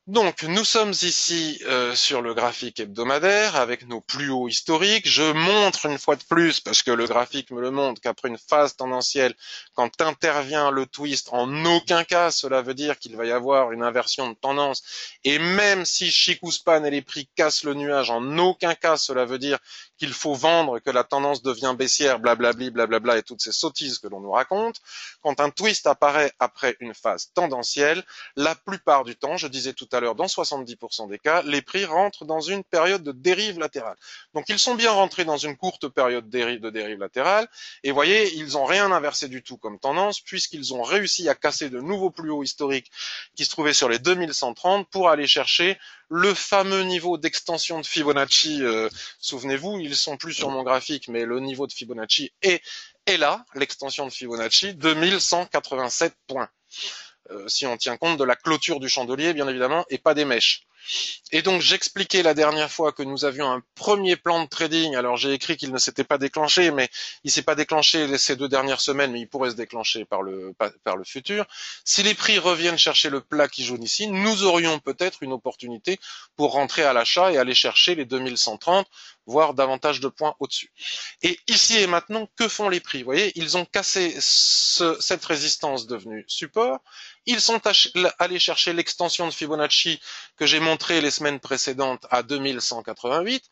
Donc, nous sommes ici sur le graphique hebdomadaire avec nos plus hauts historiques. Je montre une fois de plus, parce que le graphique me le montre, qu'après une phase tendancielle, quand intervient le twist, en aucun cas cela veut dire qu'il va y avoir une inversion de tendance. Et même si Chikou-Span et les prix cassent le nuage, en aucun cas cela veut dire qu'il faut vendre, que la tendance devient baissière, blablabli, blablabla, et toutes ces sottises que l'on nous raconte. Quand un twist apparaît après une phase tendancielle, la plupart du temps, je disais tout à l'heure, dans 70% des cas, les prix rentrent dans une période de dérive latérale. Donc ils sont bien rentrés dans une courte période de dérive latérale, et voyez, ils n'ont rien inversé du tout comme tendance, puisqu'ils ont réussi à casser de nouveaux plus hauts historiques qui se trouvaient sur les 2130 pour aller chercher le fameux niveau d'extension de Fibonacci. Souvenez-vous, ils sont plus sur mon graphique, mais le niveau de Fibonacci est là, l'extension de Fibonacci, 2187 points. Si on tient compte de la clôture du chandelier, bien évidemment, et pas des mèches. Et donc j'expliquais la dernière fois que nous avions un premier plan de trading. Alors j'ai écrit qu'il ne s'était pas déclenché, mais il s'est pas déclenché ces 2 dernières semaines, mais il pourrait se déclencher par le futur. Si les prix reviennent chercher le plat qui jaune ici, nous aurions peut-être une opportunité pour rentrer à l'achat et aller chercher les 2130, voire davantage de points au-dessus. Et ici et maintenant, que font les prix? Vous voyez, ils ont cassé cette résistance devenue support. Ils sont allés chercher l'extension de Fibonacci que j'ai montré les semaines précédentes à 2188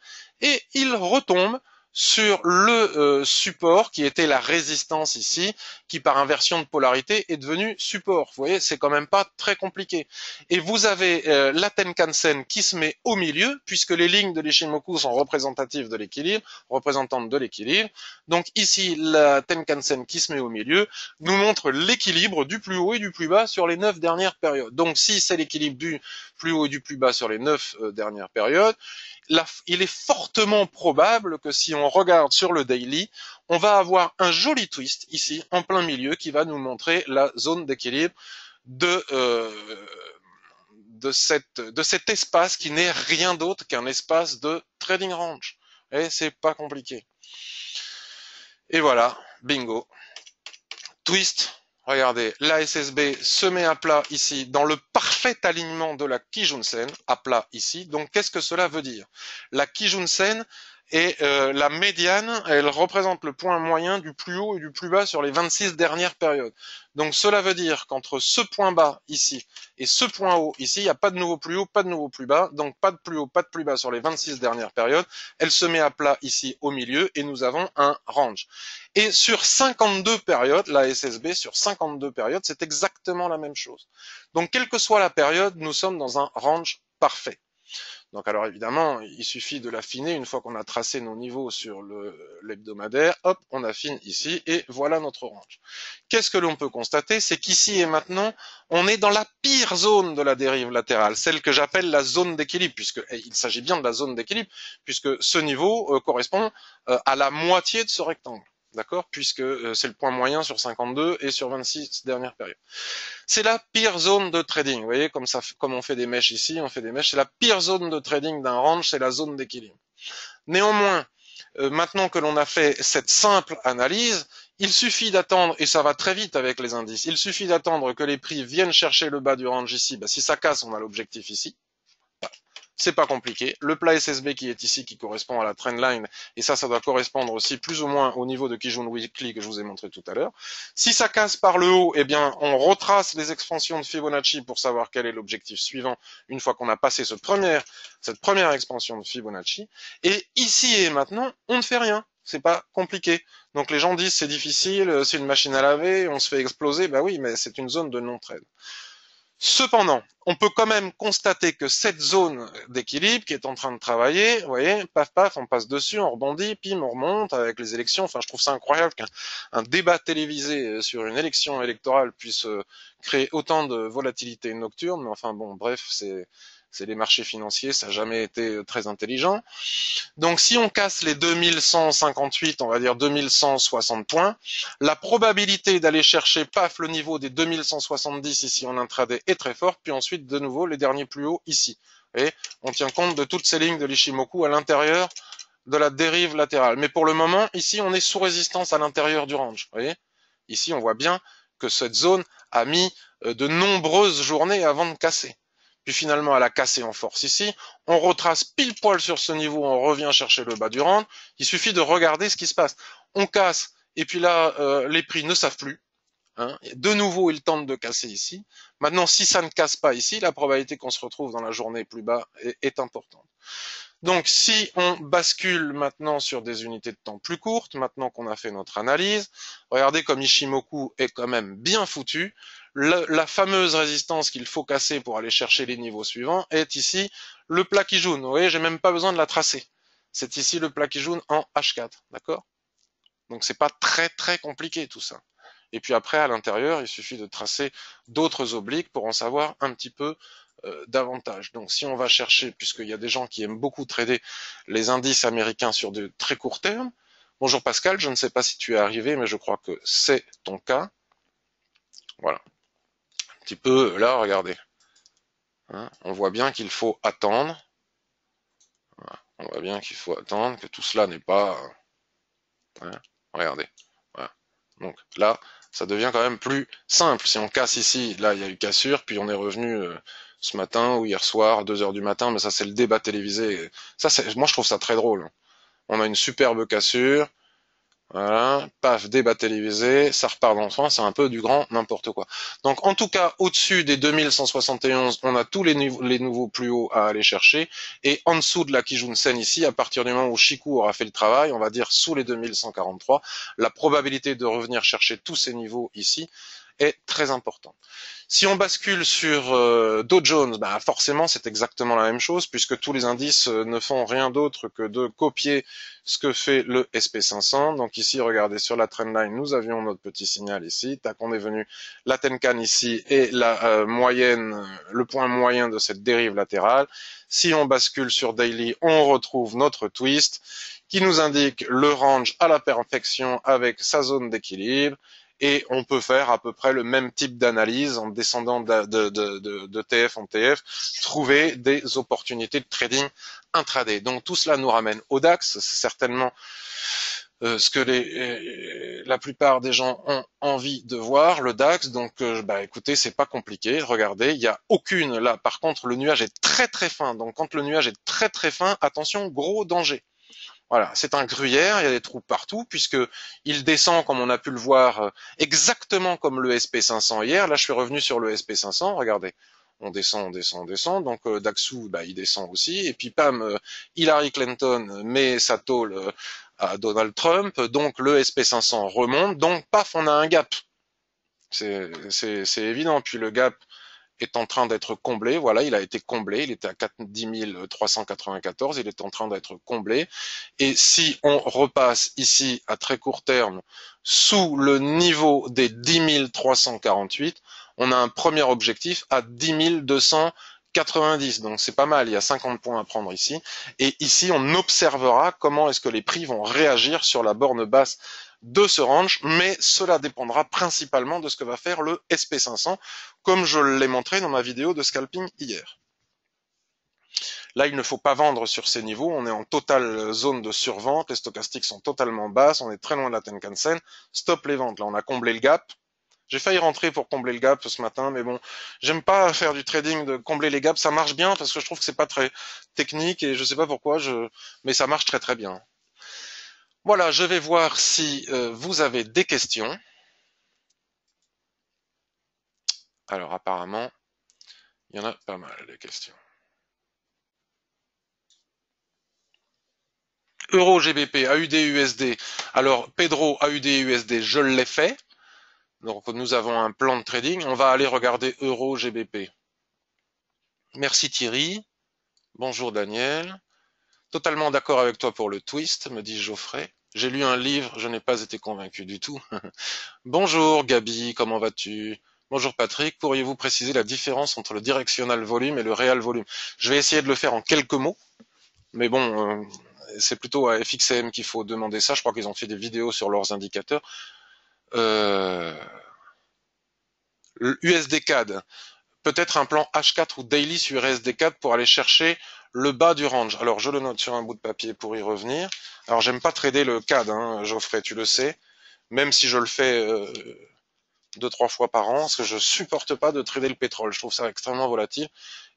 et ils retombent sur le support qui était la résistance ici, qui par inversion de polarité est devenu support. Vous voyez, c'est quand même pas très compliqué. Et vous avez la Tenkan-sen qui se met au milieu, puisque les lignes de l'Ishimoku sont représentatives de l'équilibre, représentantes de l'équilibre. Donc ici, la Tenkan-sen qui se met au milieu nous montre l'équilibre du plus haut et du plus bas sur les 9 dernières périodes. Donc si c'est l'équilibre du plus haut et du plus bas sur les 9 dernières périodes, il est fortement probable que si on regarde sur le daily, on va avoir un joli twist ici, en plein milieu, qui va nous montrer la zone d'équilibre de cet espace qui n'est rien d'autre qu'un espace de trading range. Et c'est pas compliqué. Et voilà, bingo. Twist, regardez, la SSB se met à plat ici, dans le parfait alignement de la Kijun-sen, à plat ici. Donc qu'est-ce que cela veut dire? La Kijun-sen est la médiane, elle représente le point moyen du plus haut et du plus bas sur les 26 dernières périodes. Donc cela veut dire qu'entre ce point bas ici et ce point haut ici, il n'y a pas de nouveau plus haut, pas de nouveau plus bas, donc pas de plus haut, pas de plus bas sur les 26 dernières périodes. Elle se met à plat ici au milieu et nous avons un range. Et sur 52 périodes, la SSB sur 52 périodes, c'est exactement la même chose. Donc quelle que soit la période, nous sommes dans un range parfait. Donc alors évidemment, il suffit de l'affiner une fois qu'on a tracé nos niveaux sur l'hebdomadaire, hop, on affine ici et voilà notre range. Qu'est-ce que l'on peut constater? C'est qu'ici et maintenant, on est dans la pire zone de la dérive latérale, celle que j'appelle la zone d'équilibre, puisqu'il s'agit bien de la zone d'équilibre, puisque ce niveau correspond à la moitié de ce rectangle. D'accord? Puisque c'est le point moyen sur 52 et sur 26 dernières périodes. C'est la pire zone de trading. Vous voyez, comme on fait des mèches ici, on fait des mèches. C'est la pire zone de trading d'un range, c'est la zone d'équilibre. Néanmoins, maintenant que l'on a fait cette simple analyse, il suffit d'attendre, et ça va très vite avec les indices, il suffit d'attendre que les prix viennent chercher le bas du range ici. Si ça casse, on a l'objectif ici. C'est pas compliqué. Le plat SSB qui est ici, qui correspond à la trendline, et ça doit correspondre aussi plus ou moins au niveau de Kijun Weekly que je vous ai montré tout à l'heure. Si ça casse par le haut, eh bien, on retrace les expansions de Fibonacci pour savoir quel est l'objectif suivant une fois qu'on a passé cette première expansion de Fibonacci. Et ici et maintenant, on ne fait rien. C'est pas compliqué. Donc les gens disent c'est difficile, c'est une machine à laver, on se fait exploser. Bah oui, mais c'est une zone de non-trade. Cependant, on peut quand même constater que cette zone d'équilibre qui est en train de travailler, vous voyez, paf paf, on passe dessus, on rebondit, pim, on remonte avec les élections. Enfin, je trouve ça incroyable qu'un débat télévisé sur une élection électorale puisse créer autant de volatilité nocturne. Mais enfin bon, bref, c'est les marchés financiers, ça n'a jamais été très intelligent. Donc si on casse les 2158, on va dire 2160 points, la probabilité d'aller chercher, paf, le niveau des 2170 ici en intraday est très forte, puis ensuite de nouveau les derniers plus hauts ici. Et on tient compte de toutes ces lignes de l'Ishimoku à l'intérieur de la dérive latérale. Mais pour le moment, ici, on est sous résistance à l'intérieur du range. Vous voyez? Ici, on voit bien que cette zone a mis de nombreuses journées avant de casser. Puis finalement, elle a cassé en force ici. On retrace pile poil sur ce niveau, on revient chercher le bas du range. Il suffit de regarder ce qui se passe. On casse, et puis là, les prix ne savent plus. Hein. De nouveau, ils tentent de casser ici. Maintenant, si ça ne casse pas ici, la probabilité qu'on se retrouve dans la journée plus bas est importante. Donc, si on bascule maintenant sur des unités de temps plus courtes, maintenant qu'on a fait notre analyse, regardez comme Ishimoku est quand même bien foutu. La fameuse résistance qu'il faut casser pour aller chercher les niveaux suivants est ici le plat Kijun. Vous voyez, j'ai même pas besoin de la tracer. C'est ici le plat Kijun en H4, d'accord? Donc, c'est pas très très compliqué tout ça. Et puis après, à l'intérieur, il suffit de tracer d'autres obliques pour en savoir un petit peu davantage. Donc si on va chercher, puisqu'il y a des gens qui aiment beaucoup trader les indices américains sur de très court terme, bonjour Pascal, je ne sais pas si tu es arrivé, mais je crois que c'est ton cas. Voilà. Un petit peu, là, regardez. Hein, on voit bien qu'il faut attendre. Voilà. On voit bien qu'il faut attendre, que tout cela n'est pas... Hein, regardez. Voilà. Donc là, ça devient quand même plus simple. Si on casse ici, là, il y a eu cassure, puis on est revenu... ce matin ou hier soir, à 2 heures du matin, mais ça c'est le débat télévisé. Ça, moi je trouve ça très drôle. On a une superbe cassure, Voilà, paf, débat télévisé, ça repart dans le sens, c'est un peu du grand n'importe quoi. Donc en tout cas, au-dessus des 2171, on a tous les nouveaux plus hauts à aller chercher, et en dessous de la Kijun-sen ici, à partir du moment où Shikou aura fait le travail, on va dire sous les 2143, la probabilité de revenir chercher tous ces niveaux ici est très importante. Si on bascule sur Dow Jones, bah forcément c'est exactement la même chose puisque tous les indices ne font rien d'autre que de copier ce que fait le SP500. Donc ici, regardez sur la trendline, nous avions notre petit signal ici. Tac, on est venu la Tenkan ici et la moyenne, le point moyen de cette dérive latérale. Si on bascule sur Daily, on retrouve notre twist qui nous indique le range à la perfection avec sa zone d'équilibre. Et on peut faire à peu près le même type d'analyse en descendant de TF en TF, trouver des opportunités de trading intraday. Donc tout cela nous ramène au DAX, c'est certainement ce que la plupart des gens ont envie de voir, le DAX. Donc bah écoutez, c'est pas compliqué, regardez, il n'y a aucune là. Par contre, le nuage est très très fin. Donc quand le nuage est très très fin, attention, gros danger. Voilà, c'est un gruyère, il y a des trous partout, puisque il descend, comme on a pu le voir, exactement comme le SP500 hier. Là, je suis revenu sur le SP500, regardez. On descend, on descend, on descend. Donc Daxou, bah, il descend aussi. Et puis pam, Hillary Clinton met sa tôle à Donald Trump. Donc le SP500 remonte. Donc paf, on a un gap. C'est évident. Puis le gap est en train d'être comblé. Voilà, il a été comblé. Il était à 10 394. Il est en train d'être comblé. Et si on repasse ici à très court terme sous le niveau des 10 348, on a un premier objectif à 10 290. Donc c'est pas mal, il y a 50 points à prendre ici. Et ici, on observera comment est-ce que les prix vont réagir sur la borne basse de ce range, mais cela dépendra principalement de ce que va faire le SP500, comme je l'ai montré dans ma vidéo de scalping hier. Là, il ne faut pas vendre sur ces niveaux, on est en totale zone de survente, les stochastiques sont totalement basses, on est très loin de la Tenkan-sen, stop les ventes, là on a comblé le gap. J'ai failli rentrer pour combler le gap ce matin, mais bon, j'aime pas faire du trading de combler les gaps, ça marche bien parce que je trouve que c'est pas très technique et je sais pas pourquoi, mais ça marche très très bien. Voilà, je vais voir si vous avez des questions. Alors apparemment, il y en a pas mal de questions. Euro GBP, AUD USD. Alors Pedro, AUD USD, je l'ai fait. Donc nous avons un plan de trading. On va aller regarder Euro GBP. Merci Thierry. Bonjour Daniel. Totalement d'accord avec toi pour le twist, me dit Geoffrey. J'ai lu un livre, je n'ai pas été convaincu du tout. Bonjour Gabi, comment vas-tu? Bonjour Patrick, pourriez-vous préciser la différence entre le directional volume et le real volume? Je vais essayer de le faire en quelques mots, mais bon, c'est plutôt à FXM qu'il faut demander ça. Je crois qu'ils ont fait des vidéos sur leurs indicateurs. USD CAD, peut-être un plan H4 ou daily sur USD CAD pour aller chercher le bas du range. Alors je le note sur un bout de papier pour y revenir. Alors j'aime pas trader le CAD, hein, Geoffrey, tu le sais, même si je le fais 2-3 fois par an, parce que je supporte pas de trader le pétrole. Je trouve ça extrêmement volatile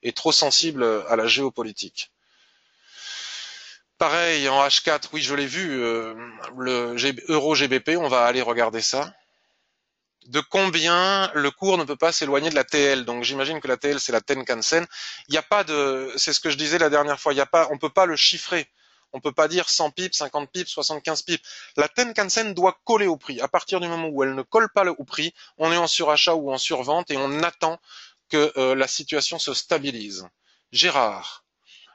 et trop sensible à la géopolitique. Pareil en H4, oui je l'ai vu, le euro GBP, on va aller regarder ça. De combien le cours ne peut pas s'éloigner de la TL. Donc j'imagine que la TL c'est la Tenkan-sen. Il n'y a pas de, c'est ce que je disais la dernière fois, il y a pas, on peut pas le chiffrer. On peut pas dire 100 pips, 50 pips, 75 pips. La Tenkan-sen doit coller au prix. À partir du moment où elle ne colle pas au prix, on est en surachat ou en survente et on attend que la situation se stabilise. Gérard.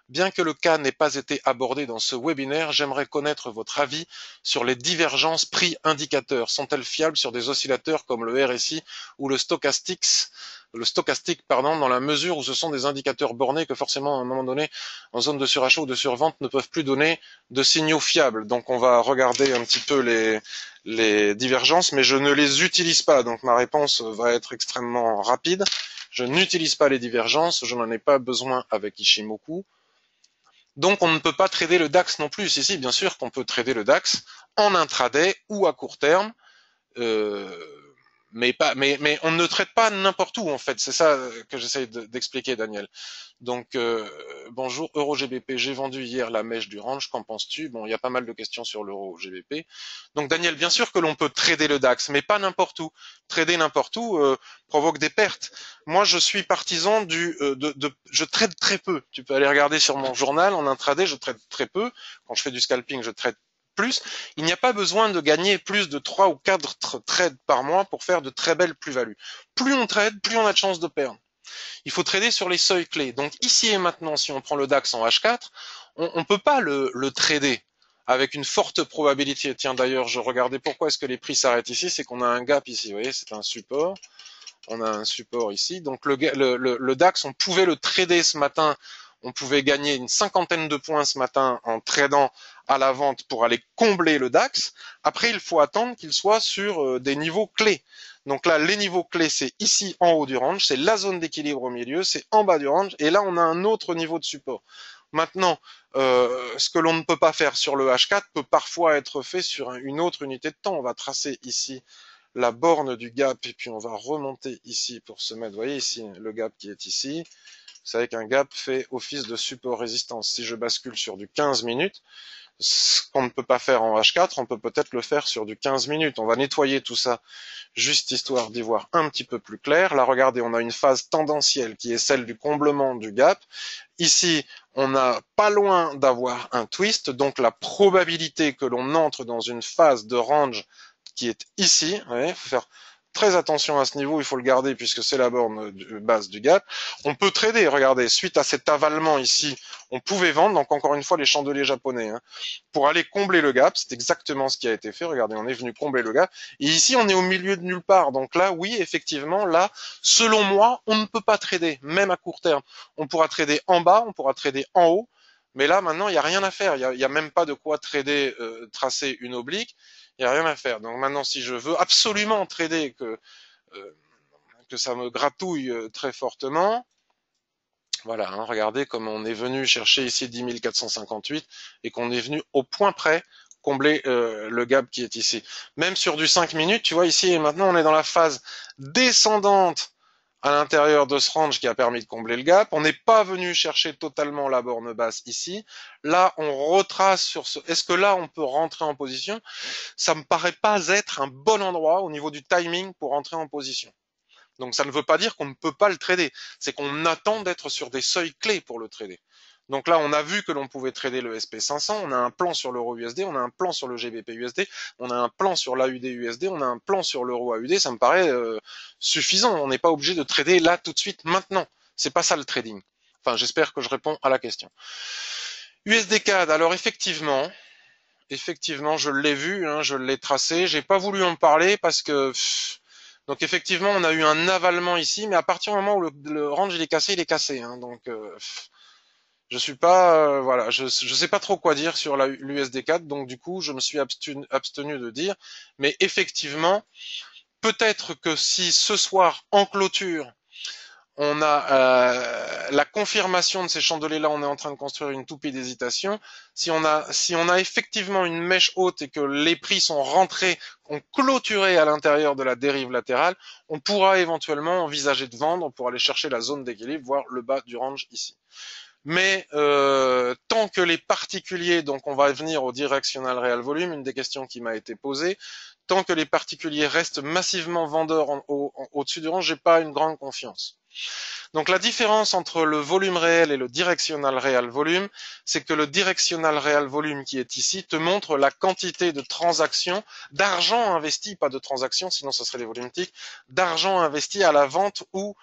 Bien que le cas n'ait pas été abordé dans ce webinaire, j'aimerais connaître votre avis sur les divergences prix-indicateurs. Sont-elles fiables sur des oscillateurs comme le RSI ou le stochastique, dans la mesure où ce sont des indicateurs bornés que forcément à un moment donné, en zone de surachat ou de survente, ne peuvent plus donner de signaux fiables. Donc on va regarder un petit peu les divergences, mais je ne les utilise pas. Donc ma réponse va être extrêmement rapide. Je n'utilise pas les divergences, je n'en ai pas besoin avec Ishimoku. Donc on ne peut pas trader le DAX non plus. Si, bien sûr qu'on peut trader le DAX en intraday ou à court terme, mais on ne trade pas n'importe où en fait. C'est ça que j'essaye d'expliquer, Daniel. Donc bonjour EuroGBP, j'ai vendu hier la mèche du range, qu'en penses-tu? Bon, il y a pas mal de questions sur l'EuroGBP. Donc Daniel, bien sûr que l'on peut trader le DAX, mais pas n'importe où. Trader n'importe où provoque des pertes. Moi, je suis partisan je trade très peu. Tu peux aller regarder sur mon journal en intraday, je trade très peu. Quand je fais du scalping, je trade plus. Il n'y a pas besoin de gagner plus de 3 ou 4 trades par mois pour faire de très belles plus-values. Plus on trade, plus on a de chances de perdre. Il faut trader sur les seuils clés. Donc ici et maintenant, si on prend le DAX en H4, on ne peut pas le trader avec une forte probabilité. Tiens, d'ailleurs, je regardais pourquoi est-ce que les prix s'arrêtent ici, c'est qu'on a un gap ici, vous voyez, c'est un support. On a un support ici. Donc le DAX, on pouvait le trader ce matin, on pouvait gagner une cinquantaine de points ce matin en tradant à la vente pour aller combler le DAX. Après, il faut attendre qu'il soit sur des niveaux clés. Donc là, les niveaux clés, c'est ici en haut du range, c'est la zone d'équilibre au milieu, c'est en bas du range, et là, on a un autre niveau de support. Maintenant, ce que l'on ne peut pas faire sur le H4 peut parfois être fait sur une autre unité de temps. On va tracer ici la borne du gap et puis on va remonter ici pour se mettre, vous voyez ici le gap qui est ici. Vous savez qu'un gap fait office de support résistance. Si je bascule sur du 15 minutes, ce qu'on ne peut pas faire en H4, on peut peut-être le faire sur du 15 minutes. On va nettoyer tout ça juste histoire d'y voir un petit peu plus clair. Là, regardez, on a une phase tendancielle qui est celle du comblement du gap. Ici, on n'a pas loin d'avoir un twist, donc la probabilité que l'on entre dans une phase de range qui est ici, il faut faire très attention à ce niveau, il faut le garder puisque c'est la borne basse du gap. On peut trader, regardez, suite à cet avalement ici, on pouvait vendre, donc encore une fois les chandeliers japonais, pour aller combler le gap, c'est exactement ce qui a été fait, regardez, on est venu combler le gap, et ici on est au milieu de nulle part, donc là, oui, effectivement, là, selon moi, on ne peut pas trader, même à court terme. On pourra trader en bas, on pourra trader en haut, mais là, maintenant, il n'y a rien à faire, il n'y a même pas de quoi trader, tracer une oblique, il n'y a rien à faire. Donc maintenant, si je veux absolument trader que ça me gratouille très fortement, voilà, regardez comme on est venu chercher ici 10 458 et qu'on est venu au point près combler le gap qui est ici. Même sur du 5 minutes, tu vois ici et maintenant on est dans la phase descendante à l'intérieur de ce range qui a permis de combler le gap. On n'est pas venu chercher totalement la borne basse ici. Là, on retrace sur ce... Est-ce que là, on peut rentrer en position? Ça me paraît pas être un bon endroit au niveau du timing pour rentrer en position. Donc ça ne veut pas dire qu'on ne peut pas le trader. C'est qu'on attend d'être sur des seuils clés pour le trader. Donc là, on a vu que l'on pouvait trader le SP500, on a un plan sur l'euro USD, on a un plan sur le GBP USD, on a un plan sur l'AUD USD, on a un plan sur l'euro AUD, ça me paraît suffisant. On n'est pas obligé de trader là tout de suite maintenant. C'est pas ça le trading. Enfin, j'espère que je réponds à la question. USD CAD, alors effectivement, je l'ai vu, je l'ai tracé, j'ai pas voulu en parler parce que... Donc effectivement, on a eu un avalement ici, mais à partir du moment où le range il est cassé, donc je suis pas, voilà, je sais pas trop quoi dire sur l'USD4, donc du coup, je me suis abstenu de dire, mais effectivement, peut-être que si ce soir en clôture on a la confirmation de ces chandeliers-là, on est en train de construire une toupie d'hésitation. Si on a effectivement une mèche haute et que les prix sont rentrés, ont clôturé à l'intérieur de la dérive latérale, on pourra éventuellement envisager de vendre pour aller chercher la zone d'équilibre, voire le bas du range ici. Mais tant que les particuliers, donc on va venir au directional real volume, une des questions qui m'a été posée, tant que les particuliers restent massivement vendeurs au-dessus du range, j'ai pas une grande confiance. Donc la différence entre le volume réel et le directional real volume, c'est que le directional real volume qui est ici te montre la quantité de transactions, d'argent investi, pas de transactions, sinon ce serait des volumes TIC, d'argent investi à la vente ou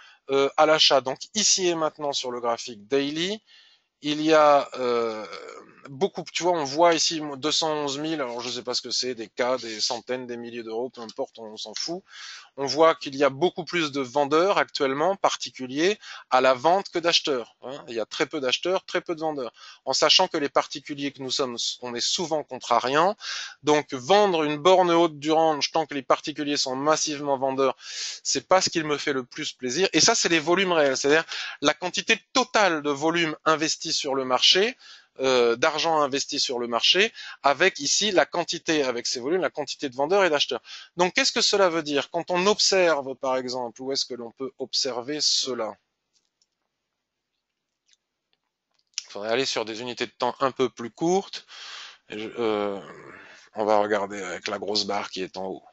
à l'achat. Donc ici et maintenant sur le graphique daily, il y a beaucoup, tu vois, on voit ici 211 000, alors je ne sais pas ce que c'est, des cas, des centaines, des milliers d'euros, peu importe, on s'en fout. On voit qu'il y a beaucoup plus de vendeurs actuellement, particuliers, à la vente que d'acheteurs. Il y a très peu d'acheteurs, très peu de vendeurs. En sachant que les particuliers que nous sommes, on est souvent contrariants. Donc vendre une borne haute du range tant que les particuliers sont massivement vendeurs, c'est pas ce qui me fait le plus plaisir. Et ça, c'est les volumes réels, c'est-à-dire la quantité totale de volume investi sur le marché. d'argent investi sur le marché, avec ici la quantité, avec ces volumes, la quantité de vendeurs et d'acheteurs. Donc qu'est-ce que cela veut dire? Quand on observe, par exemple, où est-ce que l'on peut observer cela? Il faudrait aller sur des unités de temps un peu plus courtes. On va regarder avec la grosse barre qui est en haut.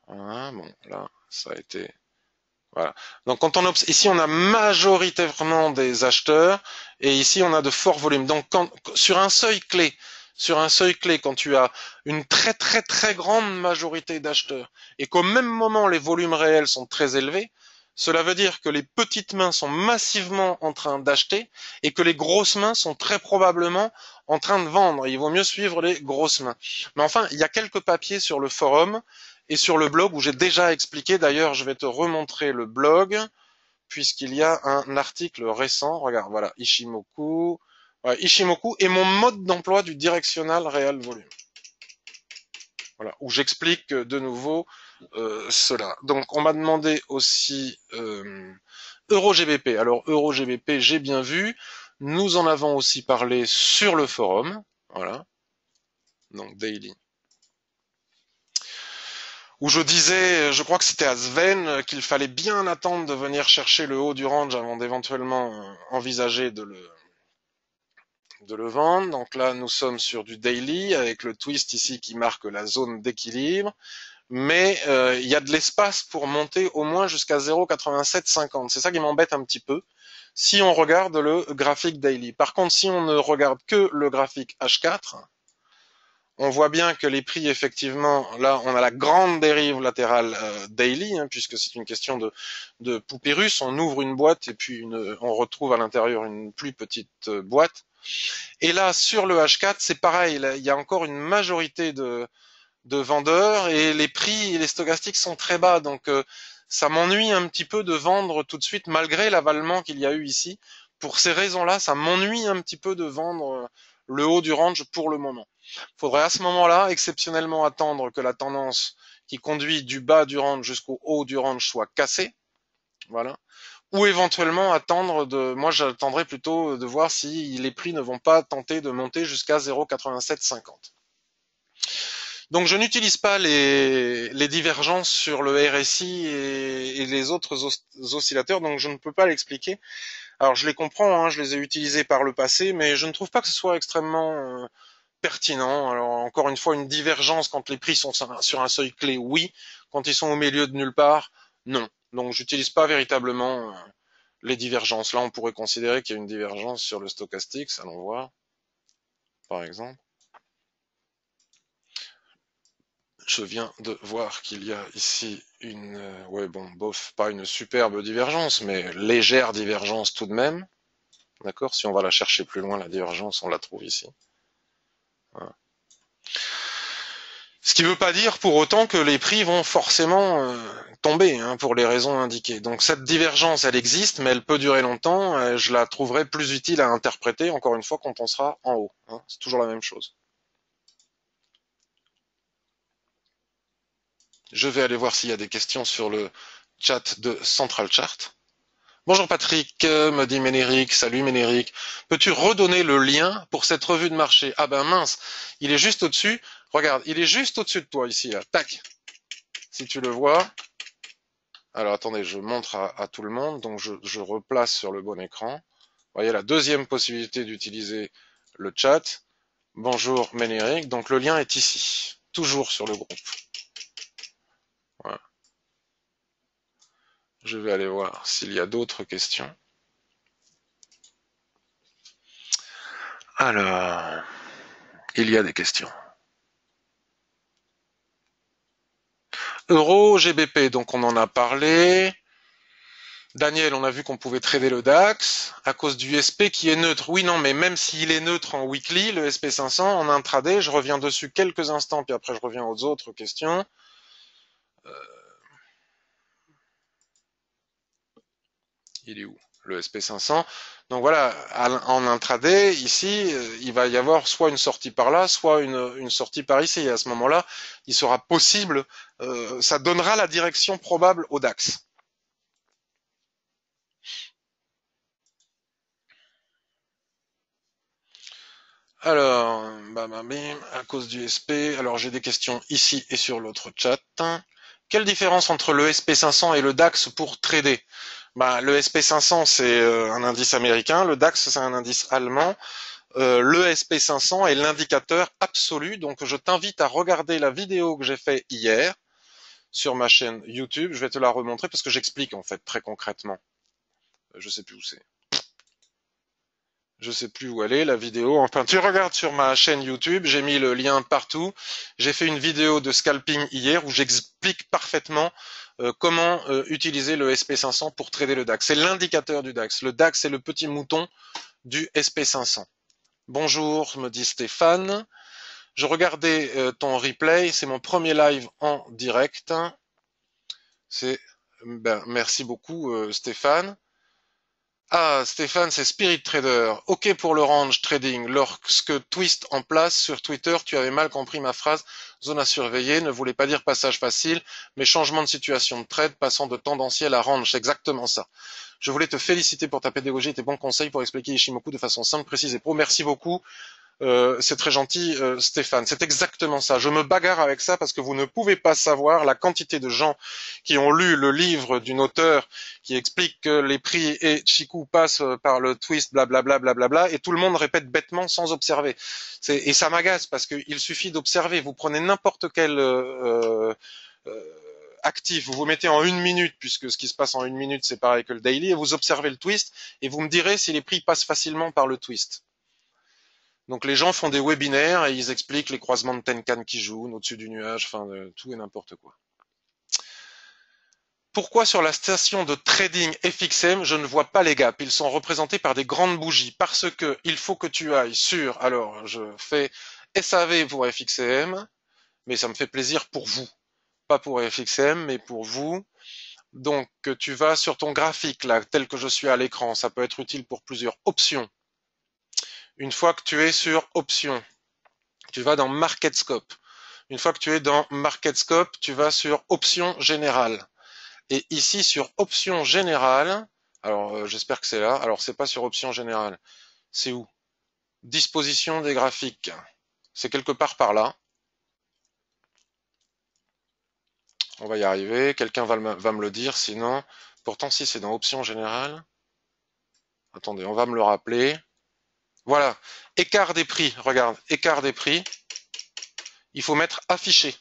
Bon, là, ça a été... Voilà. Donc quand on ici on a majoritairement des acheteurs et ici on a de forts volumes. Donc sur un seuil clé, quand tu as une très très très grande majorité d'acheteurs et qu'au même moment les volumes réels sont très élevés, cela veut dire que les petites mains sont massivement en train d'acheter et que les grosses mains sont très probablement en train de vendre. Il vaut mieux suivre les grosses mains. Mais enfin, il y a quelques papiers sur le forum et sur le blog où j'ai déjà expliqué. D'ailleurs, je vais te remontrer le blog puisqu'il y a un article récent. Regarde, voilà, Ishimoku. Ouais, Ishimoku et mon mode d'emploi du directional réel volume. Voilà, où j'explique de nouveau cela. Donc, on m'a demandé aussi EuroGBP. Alors, EuroGBP, j'ai bien vu. Nous en avons aussi parlé sur le forum. Voilà. Donc, daily. Où je disais, je crois que c'était à Sven, qu'il fallait bien attendre de venir chercher le haut du range avant d'éventuellement envisager de le vendre. Donc là, nous sommes sur du daily avec le twist ici qui marque la zone d'équilibre. Mais il y a de l'espace pour monter au moins jusqu'à 0,8750. C'est ça qui m'embête un petit peu si on regarde le graphique daily. Par contre, si on ne regarde que le graphique H4, on voit bien que les prix, effectivement, là, on a la grande dérive latérale daily, puisque c'est une question de poupée russe. On ouvre une boîte et puis on retrouve à l'intérieur une plus petite boîte. Et là, sur le H4, c'est pareil. Là, il y a encore une majorité de vendeurs et les prix et les stochastiques sont très bas. Donc, ça m'ennuie un petit peu de vendre tout de suite, malgré l'avalement qu'il y a eu ici. Pour ces raisons-là, ça m'ennuie un petit peu de vendre le haut du range pour le moment. Il faudrait à ce moment-là exceptionnellement attendre que la tendance qui conduit du bas du range jusqu'au haut du range soit cassée. Voilà. Ou éventuellement attendre moi j'attendrais plutôt de voir si les prix ne vont pas tenter de monter jusqu'à 0,8750. Donc je n'utilise pas les divergences sur le RSI et les autres oscillateurs, donc je ne peux pas l'expliquer. Alors je les comprends, je les ai utilisés par le passé, mais je ne trouve pas que ce soit extrêmement pertinent. Alors encore une fois, une divergence quand les prix sont sur un seuil clé, oui. Quand ils sont au milieu de nulle part, non. Donc j'utilise pas véritablement les divergences. Là, on pourrait considérer qu'il y a une divergence sur le stochastique, allons voir, par exemple. Je viens de voir qu'il y a ici une, ouais bon, bof, pas une superbe divergence, mais légère divergence tout de même. D'accord? Si on va la chercher plus loin, la divergence, on la trouve ici. Voilà. Ce qui ne veut pas dire pour autant que les prix vont forcément tomber, pour les raisons indiquées. Donc cette divergence, elle existe, mais elle peut durer longtemps. Je la trouverai plus utile à interpréter, encore une fois, quand on sera en haut. C'est toujours la même chose. Je vais aller voir s'il y a des questions sur le chat de Central Chart. Bonjour Patrick, me dit Ménéric. Salut Ménéric. Peux-tu redonner le lien pour cette revue de marché? Ah ben mince, il est juste au-dessus. Regarde, il est juste au-dessus de toi ici, là. Tac. Si tu le vois. Alors attendez, je montre à tout le monde. Donc je replace sur le bon écran. Vous voyez la deuxième possibilité d'utiliser le chat. Bonjour Ménéric. Donc le lien est ici. Toujours sur le groupe. Voilà. Je vais aller voir s'il y a d'autres questions. Alors, il y a des questions. Euro, GBP, donc on en a parlé. Daniel, on a vu qu'on pouvait trader le DAX à cause du SP qui est neutre. Oui, non, mais même s'il est neutre en weekly, le SP500, en intraday, je reviens dessus quelques instants, puis après je reviens aux autres questions. Il est où? Le SP500. Donc voilà, en intraday, ici, il va y avoir soit une sortie par là, soit une sortie par ici. Et à ce moment-là, il sera possible, ça donnera la direction probable au DAX. Alors, bam, bim, à cause du SP, alors j'ai des questions ici et sur l'autre chat. Quelle différence entre le SP500 et le DAX pour trader? Le SP500 c'est un indice américain, le DAX c'est un indice allemand. Le SP500 est l'indicateur absolu, donc je t'invite à regarder la vidéo que j'ai faite hier sur ma chaîne YouTube. Je vais te la remontrer parce que j'explique en fait très concrètement. Je sais plus où c'est. Je sais plus où elle est, la vidéo. Enfin, tu regardes sur ma chaîne YouTube, j'ai mis le lien partout. J'ai fait une vidéo de scalping hier où j'explique parfaitement comment utiliser le SP500 pour trader le DAX. C'est l'indicateur du DAX. Le DAX, c'est le petit mouton du SP500. Bonjour, me dit Stéphane. Je regardais ton replay, c'est mon premier live en direct. Merci beaucoup Stéphane. Ah, Stéphane, c'est Spirit Trader. OK pour le range trading. Lorsque twist en place sur Twitter, tu avais mal compris ma phrase. Zone à surveiller ne voulait pas dire passage facile, mais changement de situation de trade, passant de tendanciel à range. C'est exactement ça. Je voulais te féliciter pour ta pédagogie et tes bons conseils pour expliquer Ishimoku de façon simple, précise et pro. Merci beaucoup. C'est très gentil, Stéphane. C'est exactement ça. Je me bagarre avec ça parce que vous ne pouvez pas savoir la quantité de gens qui ont lu le livre d'une auteure qui explique que les prix et Chikou passent par le twist, blablabla, blablabla, et tout le monde répète bêtement sans observer. Et ça m'agace parce qu'il suffit d'observer. Vous prenez n'importe quel actif, vous vous mettez en 1 minute, puisque ce qui se passe en 1 minute, c'est pareil que le daily, et vous observez le twist, et vous me direz si les prix passent facilement par le twist. Donc les gens font des webinaires et ils expliquent les croisements de Tenkan qui jouent au-dessus du nuage, enfin tout et n'importe quoi. Pourquoi sur la station de trading FXM, je ne vois pas les gaps? Ils sont représentés par des grandes bougies. Parce que il faut que tu ailles sur, alors je fais SAV pour FXM, mais ça me fait plaisir pour vous. Pas pour FXM, mais pour vous. Donc tu vas sur ton graphique là, tel que je suis à l'écran, ça peut être utile pour plusieurs options. Une fois que tu es sur options, tu vas dans Market Scope. Une fois que tu es dans Market Scope, tu vas sur Options générales. Et ici sur Options générales, alors j'espère que c'est là. Alors c'est pas sur Options générales. C'est où? Disposition des graphiques. C'est quelque part par là. On va y arriver. Quelqu'un va me le dire. Sinon, pourtant si c'est dans Options générales. Attendez, on va me le rappeler. Voilà. Écart des prix. Regarde. Écart des prix. Il faut mettre affiché.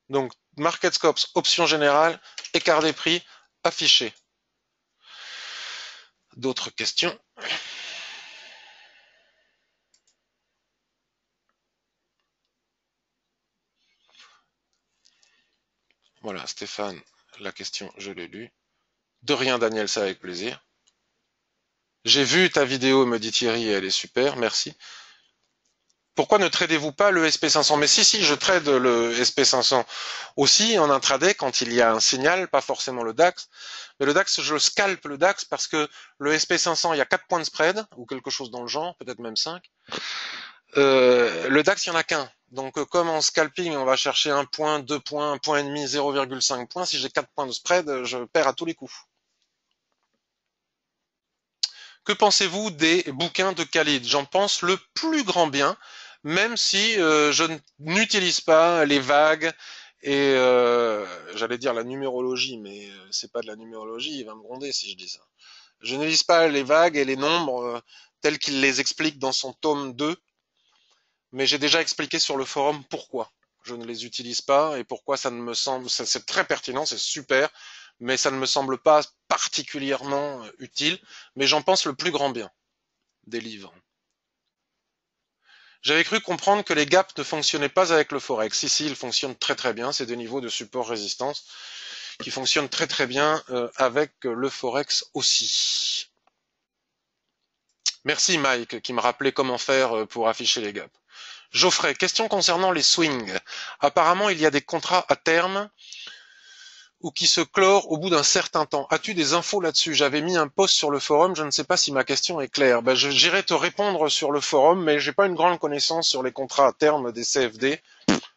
Donc, Market Scopes, option générale, écart des prix, affiché. D'autres questions? Voilà, Stéphane, la question, je l'ai lue. De rien, Daniel, ça avec plaisir. J'ai vu ta vidéo, me dit Thierry, elle est super, merci. Pourquoi ne tradez-vous pas le SP500? Mais si, je trade le SP500 aussi en intraday quand il y a un signal, pas forcément le DAX. Mais le DAX, je scalpe le DAX parce que le SP500, il y a 4 points de spread, ou quelque chose dans le genre, peut-être même 5. Le DAX, il n'y en a qu'un. Donc, comme en scalping, on va chercher 1 point, 2 points, 1 point et demi, 0,5 points. Si j'ai 4 points de spread, je perds à tous les coups. Que pensez-vous des bouquins de Khalid? J'en pense le plus grand bien, même si je n'utilise pas les vagues et j'allais dire la numérologie, mais c'est pas de la numérologie, il va me gronder si je dis ça. Je n'utilise pas les vagues et les nombres tels qu'il les explique dans son tome 2, mais j'ai déjà expliqué sur le forum pourquoi je ne les utilise pas et pourquoi ça ne me semble, c'est très pertinent, c'est super, mais ça ne me semble pas particulièrement utile, mais j'en pense le plus grand bien des livres. J'avais cru comprendre que les gaps ne fonctionnaient pas avec le forex. Ici, ils fonctionnent très très bien, c'est des niveaux de support résistance qui fonctionnent très très bien avec le forex aussi. Merci Mike qui me rappelait comment faire pour afficher les gaps. Geoffrey, question concernant les swings. Apparemment, il y a des contrats à terme ou qui se clore au bout d'un certain temps. As-tu des infos là-dessus? J'avais mis un post sur le forum, je ne sais pas si ma question est claire. J'irai te répondre sur le forum, mais j'ai pas une grande connaissance sur les contrats à terme des CFD.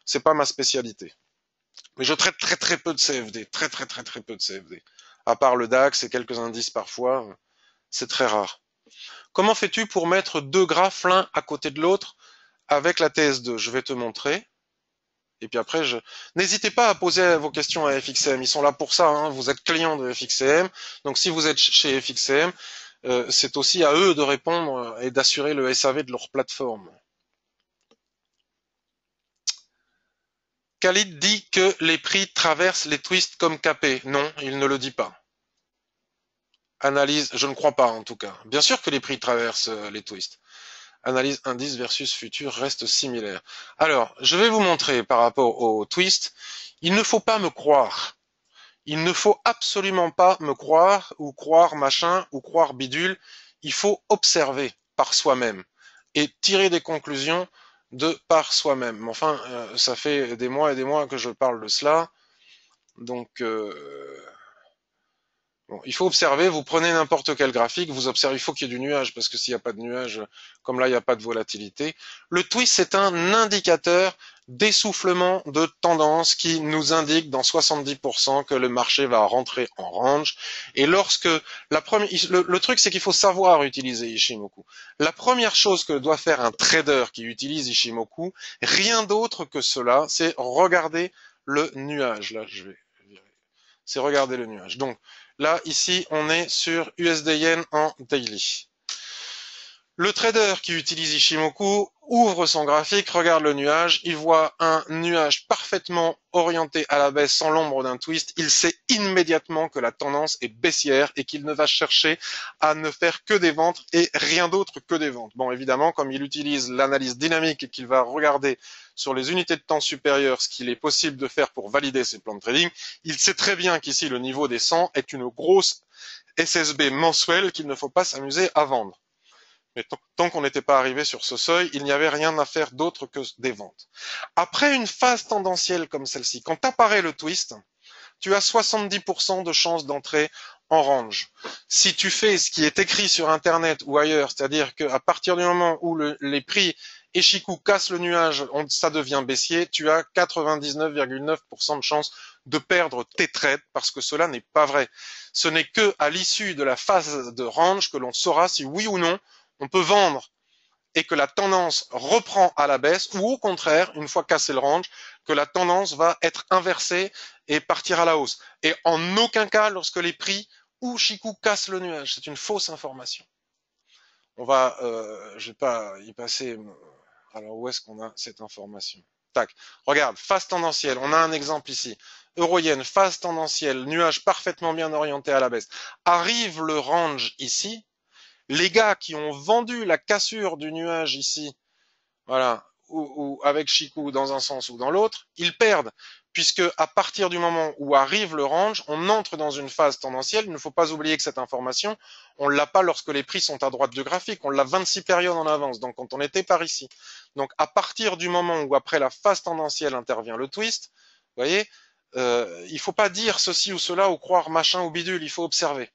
C'est pas ma spécialité. Mais je traite très très peu de CFD, très très très très peu de CFD. À part le DAX et quelques indices parfois, c'est très rare. Comment fais-tu pour mettre deux graphes l'un à côté de l'autre avec la TS2? Je vais te montrer. Et puis après, n'hésitez pas à poser vos questions à FXCM. Ils sont là pour ça, hein. Vous êtes client de FXCM. Donc si vous êtes chez FXCM, c'est aussi à eux de répondre et d'assurer le SAV de leur plateforme. Khalid dit que les prix traversent les twists comme capé. Non, il ne le dit pas. Analyse, je ne crois pas en tout cas. Bien sûr que les prix traversent les twists. Analyse indice versus futur reste similaire. Alors, je vais vous montrer par rapport au twist. Il ne faut pas me croire. Il ne faut absolument pas me croire ou croire machin ou croire bidule. Il faut observer par soi-même et tirer des conclusions de par soi-même. Enfin, ça fait des mois et des mois que je parle de cela. Donc, bon, il faut observer, vous prenez n'importe quel graphique, vous observez, il faut qu'il y ait du nuage, parce que s'il n'y a pas de nuage, comme là, il n'y a pas de volatilité. Le twist, c'est un indicateur d'essoufflement de tendance qui nous indique dans 70% que le marché va rentrer en range. Et lorsque le truc, c'est qu'il faut savoir utiliser Ishimoku. La première chose que doit faire un trader qui utilise Ishimoku, rien d'autre que cela, c'est regarder le nuage. Là, c'est regarder le nuage. Donc, là, ici, on est sur USD Yen en daily. Le trader qui utilise Ishimoku ouvre son graphique, regarde le nuage, il voit un nuage parfaitement orienté à la baisse sans l'ombre d'un twist, il sait immédiatement que la tendance est baissière et qu'il ne va chercher à ne faire que des ventes et rien d'autre que des ventes. Bon, évidemment, comme il utilise l'analyse dynamique et qu'il va regarder sur les unités de temps supérieures ce qu'il est possible de faire pour valider ses plans de trading, il sait très bien qu'ici le niveau des 100 est une grosse SSB mensuelle qu'il ne faut pas s'amuser à vendre. Mais tant qu'on n'était pas arrivé sur ce seuil, il n'y avait rien à faire d'autre que des ventes. Après une phase tendancielle comme celle-ci, quand apparaît le twist, tu as 70% de chances d'entrer en range. Si tu fais ce qui est écrit sur Internet ou ailleurs, c'est-à-dire qu'à partir du moment où les prix Echiku cassent le nuage, ça devient baissier, tu as 99,9% de chances de perdre tes trades parce que cela n'est pas vrai. Ce n'est que à l'issue de la phase de range que l'on saura si oui ou non on peut vendre et que la tendance reprend à la baisse ou au contraire, une fois cassé le range, que la tendance va être inversée et partir à la hausse. Et en aucun cas lorsque les prix ou Chikou cassent le nuage. C'est une fausse information. On va, je vais pas y passer. Alors où est-ce qu'on a cette information? Tac. Regarde, phase tendancielle. On a un exemple ici. Euro-yen, phase tendancielle, nuage parfaitement bien orienté à la baisse. Arrive le range ici. Les gars qui ont vendu la cassure du nuage ici, voilà, ou avec Chikou dans un sens ou dans l'autre, ils perdent, puisque à partir du moment où arrive le range, on entre dans une phase tendancielle. Il ne faut pas oublier que cette information, on l'a pas lorsque les prix sont à droite du graphique, on l'a 26 périodes en avance, donc quand on était par ici. Donc à partir du moment où après la phase tendancielle intervient le twist, vous voyez, il ne faut pas dire ceci ou cela ou croire machin ou bidule, il faut observer.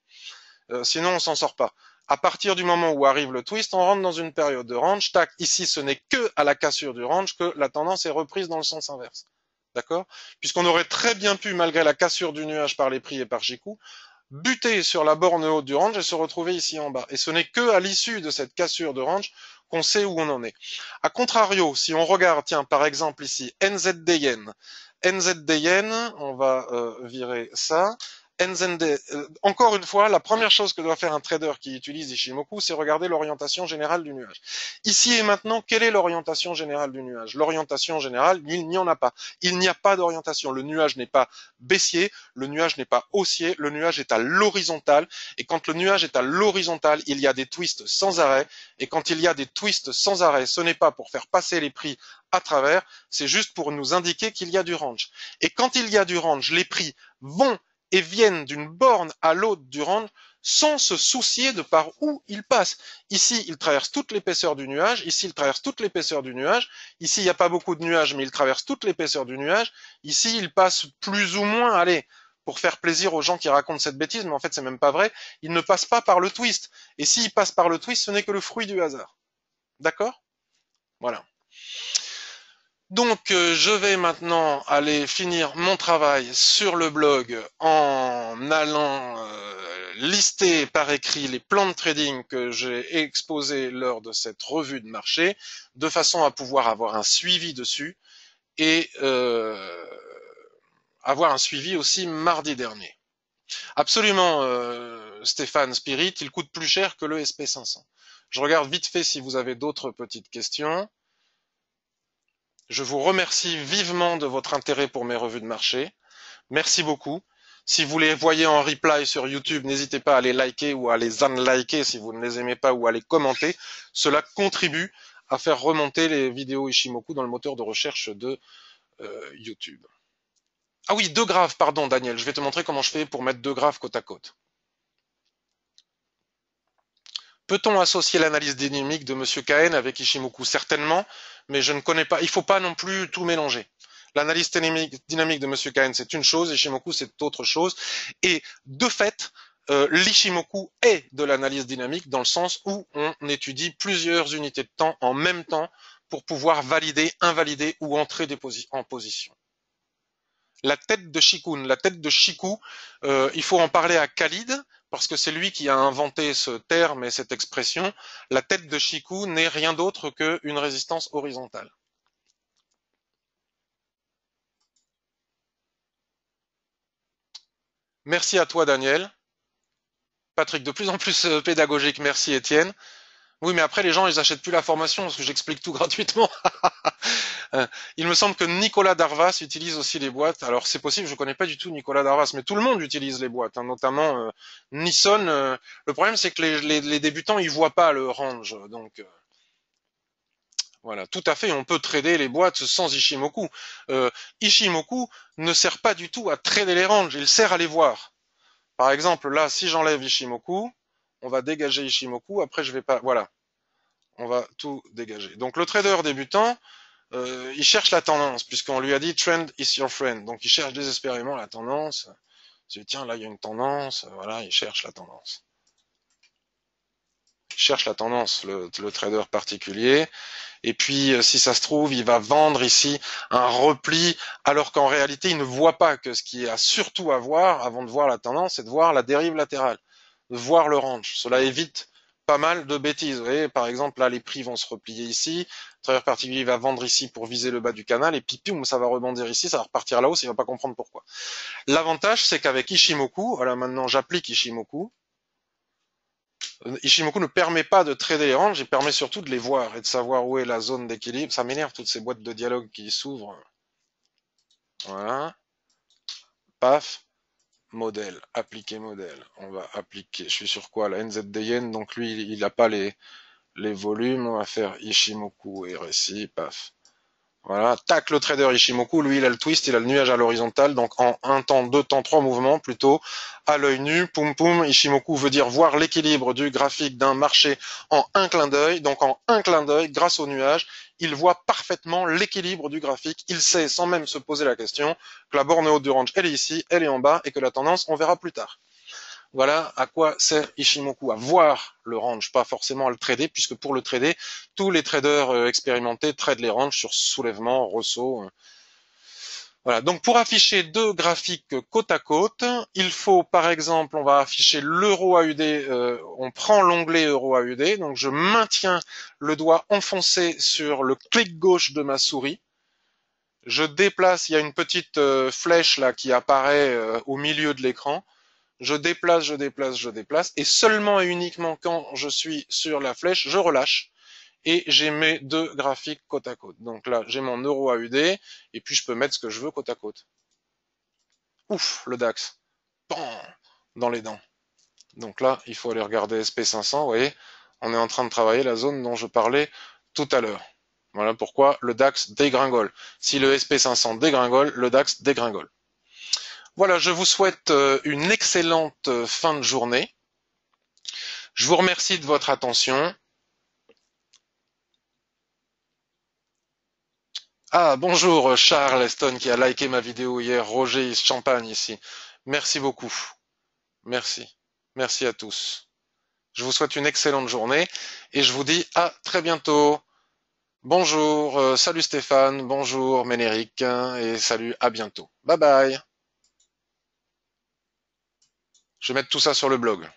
Sinon on s'en sort pas. À partir du moment où arrive le twist, on rentre dans une période de range. Tac, ici, ce n'est que à la cassure du range que la tendance est reprise dans le sens inverse. D'accord? Puisqu'on aurait très bien pu, malgré la cassure du nuage par les prix et par Chikou, buter sur la borne haute du range et se retrouver ici en bas. Et ce n'est que à l'issue de cette cassure de range qu'on sait où on en est. A contrario, si on regarde, tiens, par exemple ici, NZD Yen. NZD Yen, on va virer ça. NZD, encore une fois, la première chose que doit faire un trader qui utilise Ishimoku, c'est regarder l'orientation générale du nuage. Ici et maintenant, quelle est l'orientation générale du nuage? L'orientation générale, il n'y en a pas. Il n'y a pas d'orientation. Le nuage n'est pas baissier, le nuage n'est pas haussier, le nuage est à l'horizontale. Et quand le nuage est à l'horizontale, il y a des twists sans arrêt. Et quand il y a des twists sans arrêt, ce n'est pas pour faire passer les prix à travers, c'est juste pour nous indiquer qu'il y a du range. Et quand il y a du range, les prix vont et viennent d'une borne à l'autre du range sans se soucier de par où ils passent. Ici, ils traversent toute l'épaisseur du nuage. Ici, ils traversent toute l'épaisseur du nuage. Ici, il n'y a pas beaucoup de nuages, mais ils traversent toute l'épaisseur du nuage. Ici, ils passent plus ou moins, allez, pour faire plaisir aux gens qui racontent cette bêtise, mais en fait, c'est même pas vrai. Ils ne passent pas par le twist. Et s'ils passent par le twist, ce n'est que le fruit du hasard. D'accord? Voilà. Donc, je vais maintenant aller finir mon travail sur le blog en allant lister par écrit les plans de trading que j'ai exposés lors de cette revue de marché, de façon à pouvoir avoir un suivi dessus et avoir un suivi aussi mardi dernier. Absolument, Stéphane Spirit, il coûte plus cher que le SP500. Je regarde vite fait si vous avez d'autres petites questions. Je vous remercie vivement de votre intérêt pour mes revues de marché. Merci beaucoup. Si vous les voyez en replay sur YouTube, n'hésitez pas à les liker ou à les unliker si vous ne les aimez pas ou à les commenter. Cela contribue à faire remonter les vidéos Ishimoku dans le moteur de recherche de YouTube. Ah oui, deux graphes, pardon Daniel, je vais te montrer comment je fais pour mettre deux graphes côte à côte. Peut-on associer l'analyse dynamique de Monsieur Cohen avec Ishimoku? Certainement, mais je ne connais pas. Il ne faut pas non plus tout mélanger. L'analyse dynamique de Monsieur Cohen, c'est une chose, Ishimoku, c'est autre chose. Et de fait, l'Ishimoku est de l'analyse dynamique dans le sens où on étudie plusieurs unités de temps en même temps pour pouvoir valider, invalider ou entrer en position. La tête de Shikun, la tête de Shiku, il faut en parler à Khalid, parce que c'est lui qui a inventé ce terme et cette expression. La tête de Shiku n'est rien d'autre qu'une résistance horizontale. Merci à toi, Daniel. Patrick, de plus en plus pédagogique. Merci, Étienne. Oui, mais après, les gens, ils achètent plus la formation parce que j'explique tout gratuitement. Il me semble que Nicolas Darvas utilise aussi les boîtes. Alors, c'est possible, je connais pas du tout Nicolas Darvas, mais tout le monde utilise les boîtes, hein, notamment Nissan. Le problème, c'est que les débutants, ils voient pas le range. Donc, voilà, tout à fait, on peut trader les boîtes sans Ishimoku. Ishimoku ne sert pas du tout à trader les ranges, il sert à les voir. Par exemple, là, si j'enlève Ishimoku, on va dégager Ishimoku, après je vais pas... Voilà, on va tout dégager. Donc le trader débutant, il cherche la tendance, puisqu'on lui a dit trend is your friend. Donc il cherche désespérément la tendance. Il se dit, tiens, là, il y a une tendance. Voilà, il cherche la tendance. Il cherche la tendance, le trader particulier. Et puis, si ça se trouve, il va vendre ici un repli, alors qu'en réalité, il ne voit pas que ce qui a surtout à voir, avant de voir la tendance, c'est de voir la dérive latérale, de voir le range. Cela évite pas mal de bêtises. Vous voyez, par exemple, là, les prix vont se replier ici. Le trader particulier va vendre ici pour viser le bas du canal, et puis, poum, ça va rebondir ici, ça va repartir là-haut, il va pas comprendre pourquoi. L'avantage, c'est qu'avec Ishimoku, voilà, maintenant, j'applique Ishimoku. Ishimoku ne permet pas de trader les ranges, il permet surtout de les voir et de savoir où est la zone d'équilibre. Ça m'énerve toutes ces boîtes de dialogue qui s'ouvrent. Voilà. Paf. Modèle. Appliquer modèle. On va appliquer. Je suis sur quoi là? NZD Yen. Donc lui, il n'a pas les volumes. On va faire Ishimoku et RSI. Paf. Voilà, tac, le trader Ishimoku, lui, il a le twist, il a le nuage à l'horizontale, donc en un temps, deux temps, trois mouvements plutôt, à l'œil nu, poum poum, Ishimoku veut dire voir l'équilibre du graphique d'un marché en un clin d'œil, donc en un clin d'œil, grâce au nuage, il voit parfaitement l'équilibre du graphique, il sait, sans même se poser la question, que la borne haute du range, elle est ici, elle est en bas, et que la tendance, on verra plus tard. Voilà à quoi sert Ishimoku, à voir le range, pas forcément à le trader, puisque pour le trader, tous les traders expérimentés tradent les ranges sur soulèvement, ressaut. Voilà, donc pour afficher deux graphiques côte à côte, il faut par exemple, on va afficher l'euro AUD, on prend l'onglet euro AUD, donc je maintiens le doigt enfoncé sur le clic gauche de ma souris, je déplace, il y a une petite flèche là qui apparaît au milieu de l'écran, je déplace, je déplace, je déplace, et seulement et uniquement quand je suis sur la flèche, je relâche, et j'ai mes deux graphiques côte à côte. Donc là, j'ai mon euro AUD, et puis je peux mettre ce que je veux côte à côte. Ouf, le DAX, Pan dans les dents. Donc là, il faut aller regarder SP500, vous voyez, on est en train de travailler la zone dont je parlais tout à l'heure. Voilà pourquoi le DAX dégringole. Si le SP500 dégringole, le DAX dégringole. Voilà, je vous souhaite une excellente fin de journée. Je vous remercie de votre attention. Ah, bonjour Charles Eston qui a liké ma vidéo hier, Roger Champagne ici. Merci beaucoup. Merci. Merci à tous. Je vous souhaite une excellente journée et je vous dis à très bientôt. Bonjour, salut Stéphane, bonjour Ménéric et salut, à bientôt. Bye bye. Je vais mettre tout ça sur le blog.